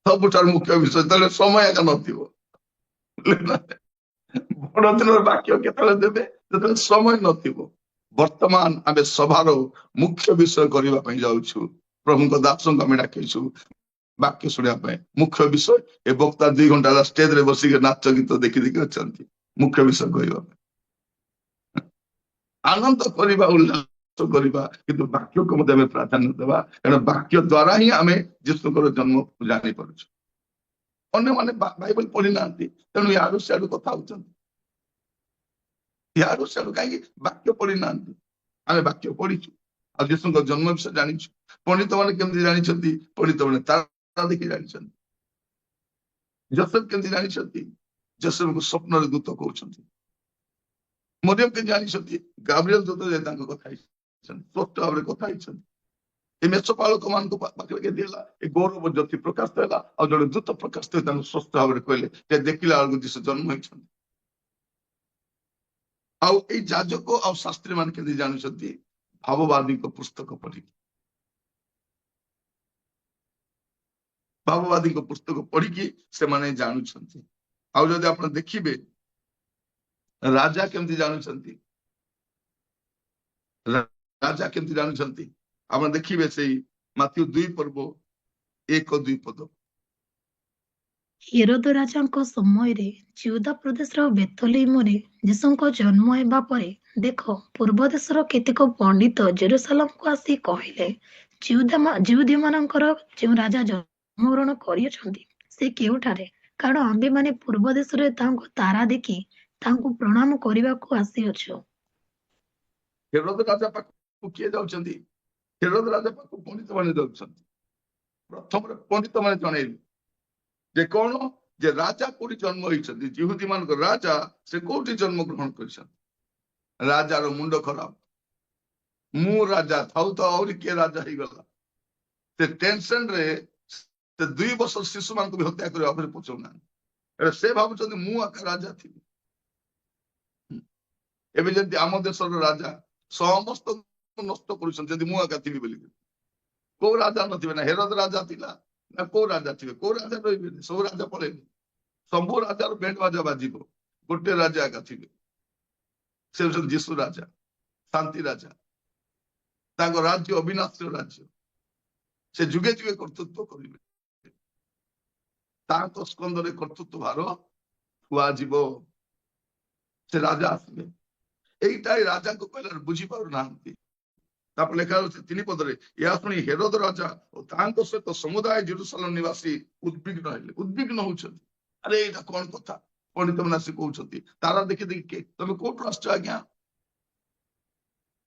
ସବୁଠାରୁ ମୁଖ୍ୟ ବିଷୟ, ଯେତେବେଳେ ସମୟ ଏକା ନଥିବ। ବଡଦିନର ବାକ୍ୟ କେତେବେଳେ ଦେବେ? ଯେତେବେଳେ ସମୟ ନଥିବ। ବର୍ତ୍ତମାନ ଆମେ ସଭାର ମୁଖ୍ୟ ବିଷୟ କରିବା ପାଇଁ ଯାଉଛୁ, ପ୍ରଭୁଙ୍କ ଦାସଙ୍କୁ ଆମେ ଡାକିଛୁ ବାକ୍ୟ ଶୁଣିବା ପାଇଁ। ମୁଖ୍ୟ ବିଷୟ, ଏ ବକ୍ତା 2 ଘଣ୍ଟା ହେଲା ଷ୍ଟେଜରେ ବସିକି ନାଚ ଗୀତ ଦେଖି ଦେଖି ଅଛନ୍ତି, ମୁଖ୍ୟ ବିଷୟ କହିବା ପାଇଁ। ଆନନ୍ଦ କରିବା, ଉଲ୍ଲାସ କରିବା, କିନ୍ତୁ ବାକ୍ୟକୁ ମଧ୍ୟ ଆମେ ପ୍ରାଧାନ୍ୟ ଦେବା, କାରଣ ବାକ୍ୟ ଦ୍ୱାରା ହିଁ ଆମେ ଯୀଶୁଙ୍କର ଜନ୍ମକୁ ଜାଣିପାରୁଛୁ। ଅନ୍ୟମାନେ ବାଇବଲ ପଢି ନାହାନ୍ତି, ତେଣୁ ୟାଡୁ ସିଆଡୁ କଥା ହଉଛନ୍ତି, ୟାଡୁ ସିଆଡୁ, କାହିଁକି? ବାକ୍ୟ ପଢି ନାହାନ୍ତି। ଆମେ ବାକ୍ୟ ପଢିଛୁ ଆଉ ଯୀଶୁଙ୍କ ଜନ୍ମ ବିଷୟ ଜାଣିଛୁ। ପଣ୍ଡିତ ମାନେ କେମିତି ଜାଣିଛନ୍ତି? ପଣ୍ଡିତ ମାନେ ତାରା ଦେଖି ଜାଣିଛନ୍ତି। ଯୋସେଫ କେମିତି ଜାଣିଛନ୍ତି? ଯୋସେଫଙ୍କୁ ସ୍ୱପ୍ନରେ ଦୂତ କହୁଛନ୍ତି। ମରିୟମ କେମିତି ଜାଣିଛନ୍ତି? ଗାବ୍ରିଏଲ ଦୂତ ଯାଇ ତାଙ୍କ କଥା ହେଇଛନ୍ତି, ସ୍ପଷ୍ଟ ଭାବରେ କଥା ହେଇଛନ୍ତି। ଏ ମେଷପାଳକ ମାନଙ୍କ ପାଖରେ କେମିତି ହେଲା? ଏ ଗୌରବ ଜ୍ୟୋତି ପ୍ରକାଶ ହେଲା ଆଉ ଜଣେ ଦୂତ ପ୍ରକାଶ କରି ତାଙ୍କୁ ସ୍ପଷ୍ଟ ଭାବରେ କହିଲେ ଯେ ଦେଖିଲା ବେଳକୁ ଯୀଶୁ ଜନ୍ମ ହେଇଛନ୍ତି। ଆଉ ଏଇ ଯାଜକ ଆଉ ଶାସ୍ତ୍ରୀ ମାନେ କେମିତି ଜାଣୁଛନ୍ତି? ଭାବବାଦୀଙ୍କ ପୁସ୍ତକ ପଢିକି, ଭାବବାଦୀଙ୍କ ପୁସ୍ତକ ପଢିକି ସେମାନେ ଜାଣୁଛନ୍ତି। ଆଉ ଯଦି ଆପଣ ଦେଖିବେ ରାଜା କେମିତି ଜାଣୁଛନ୍ତି? ରାଜା କେମିତି ଜାଣୁଛନ୍ତି? ଆପଣ ଦେଖିବେ ସେଇ ମାଥ୍ୟୁ 2 ପର୍ବ 1-2 ପଦ। ହେରୋଦ ରାଜାଙ୍କ ସମୟରେ ଜିହୁଦା ପ୍ରଦେଶର ବେଥଲେହେମରେ ଯୀଶୁଙ୍କ ଜନ୍ମ ହେବା ପରେ ଦେଖ, ପୂର୍ବ ଦେଶର କେତେକ ପଣ୍ଡିତ ଜେରୁସାଲେମକୁ ଆସି କହିଲେ, ଯିହୁଦୀମାନଙ୍କର ଯେଉଁ ରାଜା ଜନ୍ମଗ୍ରହଣ କରିଅଛନ୍ତି ସେ କେଉଁଠାରେ? କାରଣ ଆମ୍ଭେମାନେ ପୂର୍ବ ଦେଶରେ ତାଙ୍କ ତାରା ଦେଖି ତାଙ୍କୁ ପ୍ରଣାମ କରିବାକୁ ଆସିଅଛୁ। ହେରୋଦ ରାଜା ପାଖକୁ କିଏ ଯାଉଛନ୍ତି? ହେରୋଦ ରାଜା ପାଖକୁ ପଣ୍ଡିତ ମାନେ ଯାଉଛନ୍ତି। ପ୍ରଥମରେ ପଣ୍ଡିତ ମାନେ ଜଣେଇଲେ ଯେ କଣ? ଯେ ରାଜା କୋଉଠି ଜନ୍ମ ହେଇଛନ୍ତି, ଜିହୁଦୀ ମାନଙ୍କ ରାଜା ସେ କୋଉଠି ଜନ୍ମ ଗ୍ରହଣ କରିଛନ୍ତି। ରାଜାର ମୁଣ୍ଡ ଖରାପ, ମୁଁ ରାଜା ଥାଉ ଥାଉ ଆହୁରି କିଏ ରାଜା ହେଇଗଲା। ସେ ଟେନସନ ରେ ସେ 2 ବର୍ଷ ଶିଶୁ ମାନଙ୍କୁ ବି ହତ୍ୟା କରିବା ଉପରେ ପଛଉନାହାନ୍ତି। ସେ ଭାବୁଛନ୍ତି ମୁଁ ଆକା ରାଜା ଥିବି। ଏବେ ଯେମିତି ଆମ ଦେଶର ରାଜା ସମସ୍ତଙ୍କୁ ନଷ୍ଟ କରୁଛନ୍ତି ଯଦି ମୁଁ ଏକା ଥିବି ବୋଲି। କୋଉ ରାଜା ନଥିବେ ନା, ହେରୋଦ ରାଜା ଥିଲା ନା କୋଉ ରାଜା ଥିବେ, କୋଉ ରାଜା ରହିବେନି, ସବୁ ରାଜା ପଳେଇବେ। ସବୁ ରାଜାର ବେଣ୍ଡ ବାଜା ବାଜିବ, ଗୋଟେ ରାଜା ଏକା ଥିବେ, ସେ ହଉଛନ୍ତି ଯୀଶୁ ରାଜା, ଶାନ୍ତି ରାଜା। ତାଙ୍କ ରାଜ୍ୟ ଅବିନାଶୀ ରାଜ୍ୟ, ସେ ଯୁଗେ ଯୁଗେ କର୍ତ୍ତୃତ୍ୱ କରିବେ। ତାଙ୍କ ସ୍କନ୍ଧରେ କର୍ତ୍ତୃତ୍ୱ ଭାର କୁହାଯିବ। ସେ ରାଜା ଆସିବେ। এইটা এই ରାଜାଙ୍କୁ କହିଲେ ବୁଝିପାରୁନାହାନ୍ତି। ତାପରେ ଲେଖା ହେଉଛି 3 ପଦରେ, ଏହା ଶୁଣି ହେରୋଦ ରାଜା ଓ ତାଙ୍କ ସହିତ ସମୁଦାୟ ଜେରୁସାଲେମ ନିବାସୀ ଉଦ୍ବିଗ୍ନ ହେଲେ। ଉଦ୍ବିଗ୍ନ ହଉଛନ୍ତି, ଆରେ ଏଇଟା କଣ କଥା? ପଣ୍ଡିତ ମାନେ ଆସି କହୁଛନ୍ତି, ତାରା ଦେଖି ଦେଖି ତମେ କୋଉଠୁ ଆସିଛ ଆଜ୍ଞା?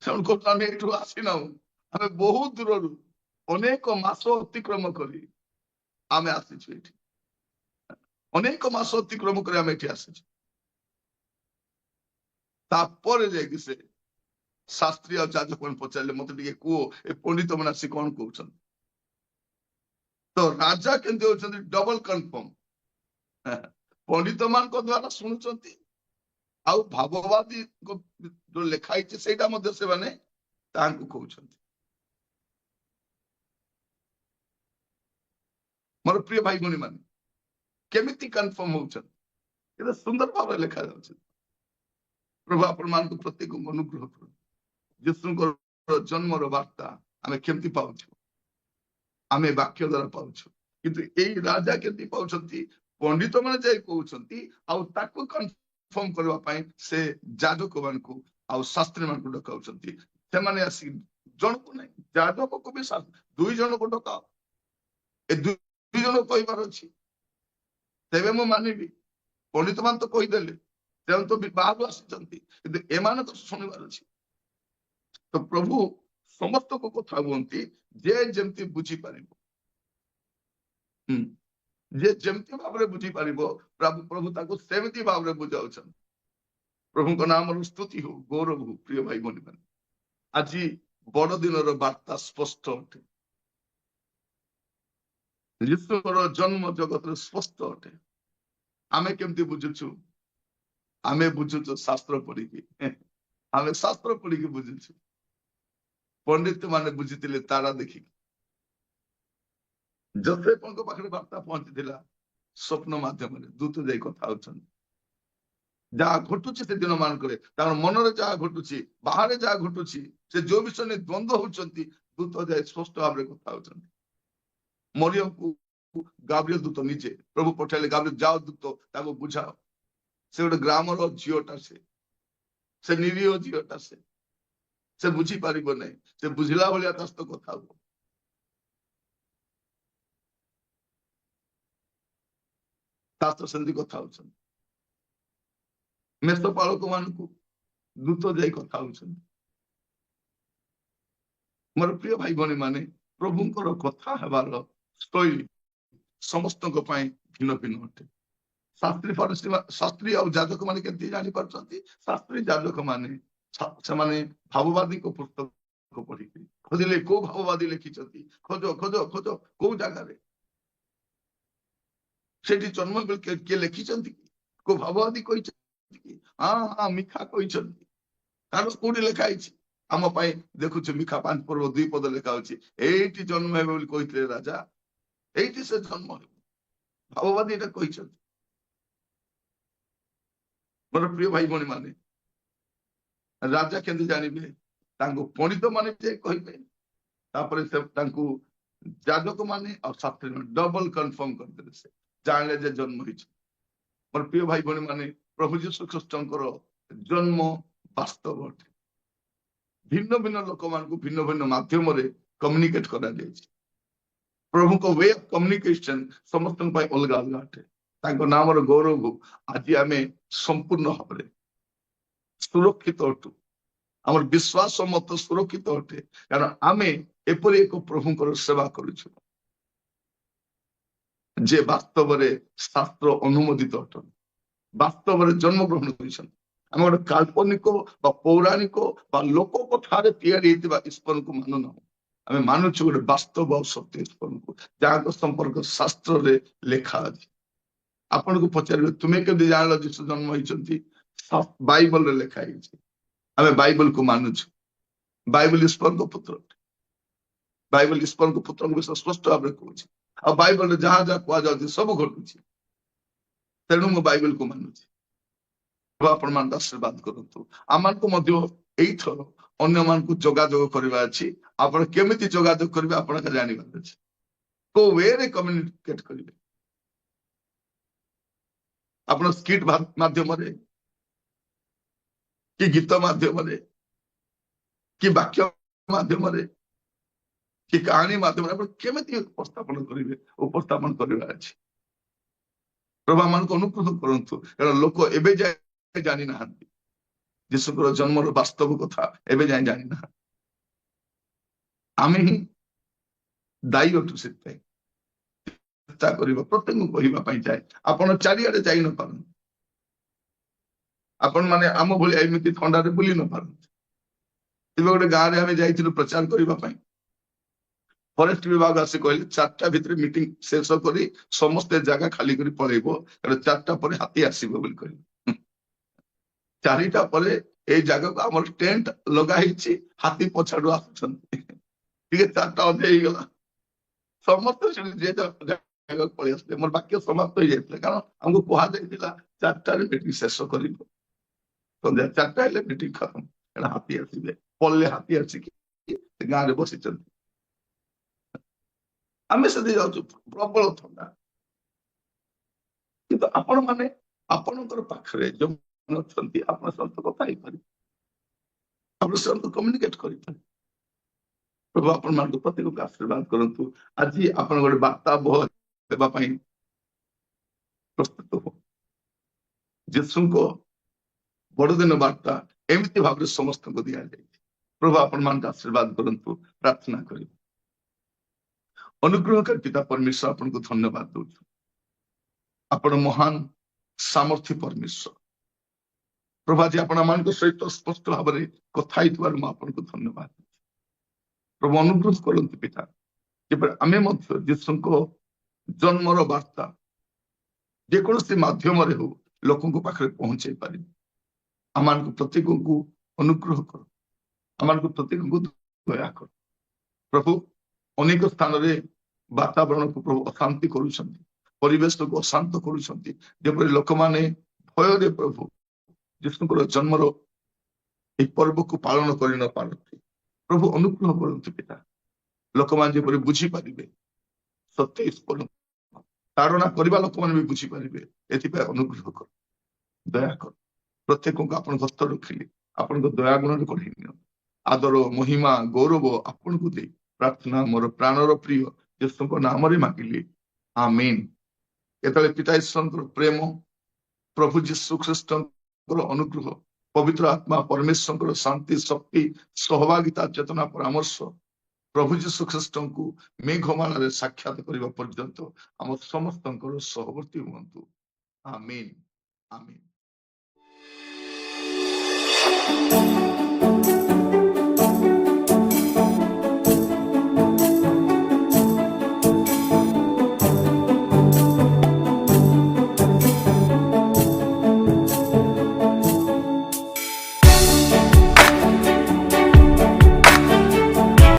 ସେମାନେ କହୁଛନ୍ତି ଆମେ ଏଇଠୁ ଆସିନାହୁଁ, ଆମେ ବହୁତ ଦୂରରୁ ଅନେକ ମାସ ଅତିକ୍ରମ କରି ଆମେ ଆସିଛୁ ଏଠି, ଅନେକ ମାସ ଅତିକ୍ରମ କରି ଆମେ ଏଠି ଆସିଛୁ। ତାପରେ ଯାଇକି ସେ ଶାସ୍ତ୍ରୀ ଆଉ ଯାଜକମାନେ ପଚାରିଲେ, ମତେ ଟିକେ କୁହ ଏ ପଣ୍ଡିତ ମାନେ ଆସି କଣ କହୁଛନ୍ତି? ତ ରାଜା କେମିତି ହଉଛନ୍ତି ଡବଲ କନଫର୍ମ। ପଣ୍ଡିତ ମାନଙ୍କ ଦ୍ଵାରା ଶୁଣୁଛନ୍ତି, ଆଉ ଭାବବାଦୀ ଯୋଉ ଲେଖା ହେଇଛି ସେଇଟା ମଧ୍ୟ ସେମାନେ ତାଙ୍କୁ କହୁଛନ୍ତି। ମୋର ପ୍ରିୟ ଭାଇ ଭଉଣୀ ମାନେ, କେମିତି କନଫର୍ମ ହଉଛନ୍ତି? ଏଟା ସୁନ୍ଦର ଭାବରେ ଲେଖା ଯାଉଛି। ପ୍ରଭୁ ଆପଣମାନଙ୍କୁ ପ୍ରତ୍ୟେକଙ୍କୁ ଅନୁଗ୍ରହ କରନ୍ତୁ। ଯୀଶୁଙ୍କର ଜନ୍ମର ବାର୍ତ୍ତା ଆମେ କେମିତି ପାଉଛୁ? ଆମେ ବାକ୍ୟ ଦ୍ୱାରା ପାଉଛୁ, କିନ୍ତୁ ଏଇ ରାଜା କେମିତି ପାଉଛନ୍ତି? ପଣ୍ଡିତ ମାନେ ଯାଇ କହୁଛନ୍ତି, ଆଉ ତାକୁ କନଫର୍ମ କରିବା ପାଇଁ ସେ ଯାଜକ ମାନଙ୍କୁ ଆଉ ଶାସ୍ତ୍ରୀ ମାନଙ୍କୁ ଡକାଉଛନ୍ତି। ସେମାନେ ଆସି ଜଣକୁ ନାହିଁ, ଯାଜକକୁ ବି 2 ଜଣକୁ ଡକାଅ, ଏ 2 ଜଣ କହିବାର ଅଛି, ତେବେ ମୁଁ ମାନିବି। ପଣ୍ଡିତ ମାନେ ତ କହିଦେଲେ, ସେମାନେ ତ ବାହାରୁ ଆସିଛନ୍ତି, କିନ୍ତୁ ଏମାନେ ତ ଶୁଣିବାର ଅଛି। ତ ପ୍ରଭୁ ସମସ୍ତଙ୍କ କଥା ହୁଅନ୍ତି, ଯେ ଯେମିତି ବୁଝିପାରିବ, ଯେ ଯେମିତି ଭାବରେ ବୁଝିପାରିବ ପ୍ରଭୁ ତାକୁ ସେମିତି ଭାବରେ ବୁଝାଉଛନ୍ତି। ପ୍ରଭୁଙ୍କ ନାମର ସ୍ତୁତି ହଉ, ଗୌରବ ହଉ। ପ୍ରିୟ ଭାଇ ଭଉଣୀ ମାନେ, ଆଜି ବଡଦିନର ବାର୍ତ୍ତା ସ୍ପଷ୍ଟ ଅଟେ। ଯୀଶୁଙ୍କର ଜନ୍ମ ଜଗତରେ ସ୍ପଷ୍ଟ ଅଟେ। ଆମେ କେମିତି ବୁଝୁଛୁ? ଆମେ ବୁଝୁଛୁ ଶାସ୍ତ୍ର ପଢିକି। ଆମେ ଶାସ୍ତ୍ର ପଢିକି ବୁଝୁଛୁ। ପଣ୍ଡିତ ମାନେ ବୁଝିଥିଲେ ତାରା ଦେଖିକି। ଯୋସେଫଙ୍କ ପାଖରେ ବାର୍ତ୍ତା ପହଞ୍ଚିଥିଲା ସ୍ୱପ୍ନ ମାଧ୍ୟମରେ, ଦୂତ ଯାଇ କଥା ହଉଛନ୍ତି। ଯାହା ଘଟୁଛି ସେ ଦିନ ମାନଙ୍କରେ, ତାଙ୍କର ମନରେ ଯାହା ଘଟୁଛି, ବାହାରେ ଯାହା ଘଟୁଛି, ସେ ଯୋଉ ବିଷୟ ନେଇ ଦ୍ୱନ୍ଦ୍ୱ ହଉଛନ୍ତି, ଦୂତ ଯାଇ ସ୍ପଷ୍ଟ ଭାବରେ କଥା ହଉଛନ୍ତି। ମରିୟମକୁ ଗାବ୍ରିଏଲ ଦୂତ ନିଜେ ପ୍ରଭୁ ପଠାଇଲେ, ଗାବ୍ରିଏଲ ଯାଅ ଦୂତ ତାକୁ ବୁଝାଅ, ସେ ଗୋଟେ ଗ୍ରାମର ଝିଅଟା, ସେ ନିରୀହ ଝିଅଟା, ସେ ବୁଝିପାରିବ ନାହିଁ, ସେ ବୁଝିଲା ଭଳିଆ ତା ସହିତ କଥା ହବ। ତା ସହିତ ସେମିତି କଥା ହଉଛନ୍ତି। ମେଷ ପାଳକ ମାନଙ୍କୁ ଦୂତ ଯାଇ କଥା ହଉଛନ୍ତି। ମୋର ପ୍ରିୟ ଭାଇ ଭଉଣୀ ମାନେ, ପ୍ରଭୁଙ୍କର କଥା ହେବାର ଶୈଳୀ ସମସ୍ତଙ୍କ ପାଇଁ ଭିନ୍ନ ଭିନ୍ନ ଅଟେ। ଶାସ୍ତ୍ରୀ ଆଉ ଯାଜକ ମାନେ କେମିତି ଜାଣିପାରୁଛନ୍ତି? ଶାସ୍ତ୍ରୀ ଯାଜକ ମାନେ ସେମାନେ ଭାବବାଦୀଙ୍କ ପୁସ୍ତକ ପଢିକି ଖୋଜିଲେ, କୋଉ ଭାବବାଦୀ ଲେଖିଛନ୍ତି, ଖୋଜ ଖୋଜ ଖୋଜ, କୋଉ ଜାଗାରେ ସେଠି ଜନ୍ମ କିଏ ଲେଖିଛନ୍ତି କି? କୋଉ ଭାବବାଦୀ କହିଛନ୍ତି କି? ହଁ ମିଖା କହିଛନ୍ତି। ତାର କୋଉଠି ଲେଖା ହେଇଛି? ଆମ ପାଇଁ ଦେଖୁଛୁ ମିଖା 5:2 ପଦ ଲେଖା ହଉଛି, ଏଇଠି ଜନ୍ମ ହେବେ ବୋଲି କହିଥିଲେ ରାଜା, ଏଇଠି ସେ ଜନ୍ମ ହେବେ। ଭାବବାଦୀ ଏଟା କହିଛନ୍ତି। ମୋର ପ୍ରିୟ ଭାଇ ଭଉଣୀ ମାନେ, ରାଜା କେମିତି ଜାଣିବେ? ତାଙ୍କୁ ପଣ୍ଡିତ ମାନେ ଯେ କହିବେ, ତାପରେ ସେ ତାଙ୍କୁ ଯାଜକ ମାନେ ଆଉ ଶାସ୍ତ୍ରୀ ମାନେ ଡବଲ କନଫର୍ମ କରିଦେଲେ, ସେ ଜାଣିଲେ ଯେ ଜନ୍ମ ହେଇଛି। ମୋର ପ୍ରିୟ ଭାଇ ଭଉଣୀ ମାନେ, ପ୍ରଭୁ ଯୀଶୁ ଖ୍ରୀଷ୍ଟଙ୍କର ଜନ୍ମ ବାସ୍ତବ ଅଟେ। ଭିନ୍ନ ଭିନ୍ନ ଲୋକମାନଙ୍କୁ ଭିନ୍ନ ଭିନ୍ନ ମାଧ୍ୟମରେ କମ୍ୟୁନିକେଟ କରାଯାଇଛି। ପ୍ରଭୁଙ୍କ ୱେ ଅଫ କମ୍ୟୁନିକେସନ ସମସ୍ତଙ୍କ ପାଇଁ ଅଲଗା ଅଲଗା ଅଟେ। ତାଙ୍କ ନାମର ଗୌରବ ଆଜି ଆମେ ସମ୍ପୂର୍ଣ୍ଣ ଭାବରେ ସୁରକ୍ଷିତ ଅଟୁ। ଆମର ବିଶ୍ୱାସ ମତ ସୁରକ୍ଷିତ ଅଟେ, କାରଣ ଆମେ ଏପରି ଏକ ପ୍ରଭୁଙ୍କର ସେବା କରୁଛୁ ଯେ ବାସ୍ତବରେ ଶାସ୍ତ୍ର ଅନୁମୋଦିତ ଅଟନ୍ତି, ବାସ୍ତବରେ ଜନ୍ମଗ୍ରହଣ କରିଛନ୍ତି। ଆମେ ଗୋଟେ କାଳ୍ପନିକ ବା ପୌରାଣିକ ବା ଲୋକ କଥାରେ ତିଆରି ହେଇଥିବା ଈଶ୍ୱରଙ୍କୁ ମାନୁନାହୁଁ। ଆମେ ମାନୁଛୁ ଗୋଟେ ବାସ୍ତବ ଆଉ ସତ୍ୟ ଈଶ୍ୱରଙ୍କୁ, ଯାହାଙ୍କ ସମ୍ପର୍କ ଶାସ୍ତ୍ରରେ ଲେଖା ଅଛି। ଆପଣଙ୍କୁ ପଚାରିବେ, ତୁମେ କେମିତି ଜାଣିଲ ଯୀଶୁ ଜନ୍ମ ହେଇଛନ୍ତି? ବାଇବଲରେ ଲେଖା ହେଇଛି। आम बाइबल को मानुଛୁ बाइबल ईश्वर पुत्र बाइबल ईश्वर पुत्र विषय स्पष्ट भाव में कहूँ आ बाइबल जहाँ जहाँ कहुच्छे सब घटू तेणु मु बाइबल को मानुଛି आपण मान आशीर्वाद करतु आम यही थर अन्य मान जोगाजोग करवा अच्छी आपण केमिति जोगाजोग करेंगे आपण जानवर अच्छे को वे रे कम्युनिकेट करेंगे आप स्किट माध्यम कि गीत माध्यम कि वाक्य माध्यम कि कहानी माध्यम केमिति उपस्थापन करेंगे उपस्थापन करवा अच्छी प्रभु मान अनुग्रह करतु कारण लोक एवं जाए जानी ना जीशुकर जन्मर वास्तव कथा एवं जाए जानी ना आम ही दायी अटू से चेष्टा करवा प्रत्येक कहवाई जाए आपण चारिआडे जाई न पारन आपण माने आम भाई एमती थंडारे बुली न पारन गोटे गाँव में जाइलु प्रचार करने फरेस्ट विभाग आसी कहले 4टा भितर मीटिंग शेष कर समस्ते जगह खाली कर पलैब कारण 4टा पर हाथी आसब बोली कहले 4टा पर ए जगह को आम टेंट लगाई हाथी पछाड़ू आसुच्च 4टा अधे गला समस्त पलि आसते मोर वाक्य समाप्त हो जाता कारण आमको कहुला 4टा मीटिंग शेष कर संध्या 4टा हेल्ले मीटिंग खत्म कारण हाथी आसवे पल्ले हाथी आसिक गाँव में बसी आम से प्रबल थंडा कि आपण मैंने आपणकर पाखे जो अच्छा कथा कम्युनिकेट कर प्रभु आपण मान प्रत्येक आशीर्वाद करतु आज आप गोटे वार्ता बह देवाई प्रस्तुत हो जीशु को बड़दिन वार्ता एमती भाव समस्त को दि जाए प्रभु आपण मान आशीर्वाद करतु प्रार्थना कर अनुग्रहकारी पिता परमेश्वर आपन को धन्यवाद दौ आपण महान सामर्थ्य परमेश्वर प्रभु आज आपण मान सहित स्पष्ट भाव में कथा आपको धन्यवाद प्रभु अनुग्रह करते पिता आम जीशु को जन्मर वार्ता जेकोसी माध्यम हो लोक पाखे पहुंचे पार आम प्रत्येक को अनुग्रह कर आम प्रत्येक को दया कर प्रभु अनेक स्थान रे वातावरण को प्रभु अशांति करेश को अशांत कर लोक मैंने भय प्रभु जीशुकर जन्मर एक पर्व को पालन कर न पारती प्रभु अनुग्रह करते पिता लोक मैंने बुझी पारे सत्य ईश्वर ताड़ना करवा लोक मैंने भी बुझी पारे एपाई अनुग्रह कर दया कर प्रत्येक को आप हस्त रखिले आपण दया गुण कढ़ी आदर महिमा गौरव आपण को दे प्रार्थना मोर प्राणर प्रिय जीशु नाम मागिली आमीन ये पिता ईश्वर प्रेम प्रभु जीशु ख्रीस्ट अनुग्रह पवित्र आत्मा परमेश्वर शांति शक्ति सहभागिता चेतना परामर्श प्रभु जीशु ख्रीस्ट को मेघमाला साक्षात करने पर्यंत आम समस्त सहवर्ती हूँ आमीन आमीन।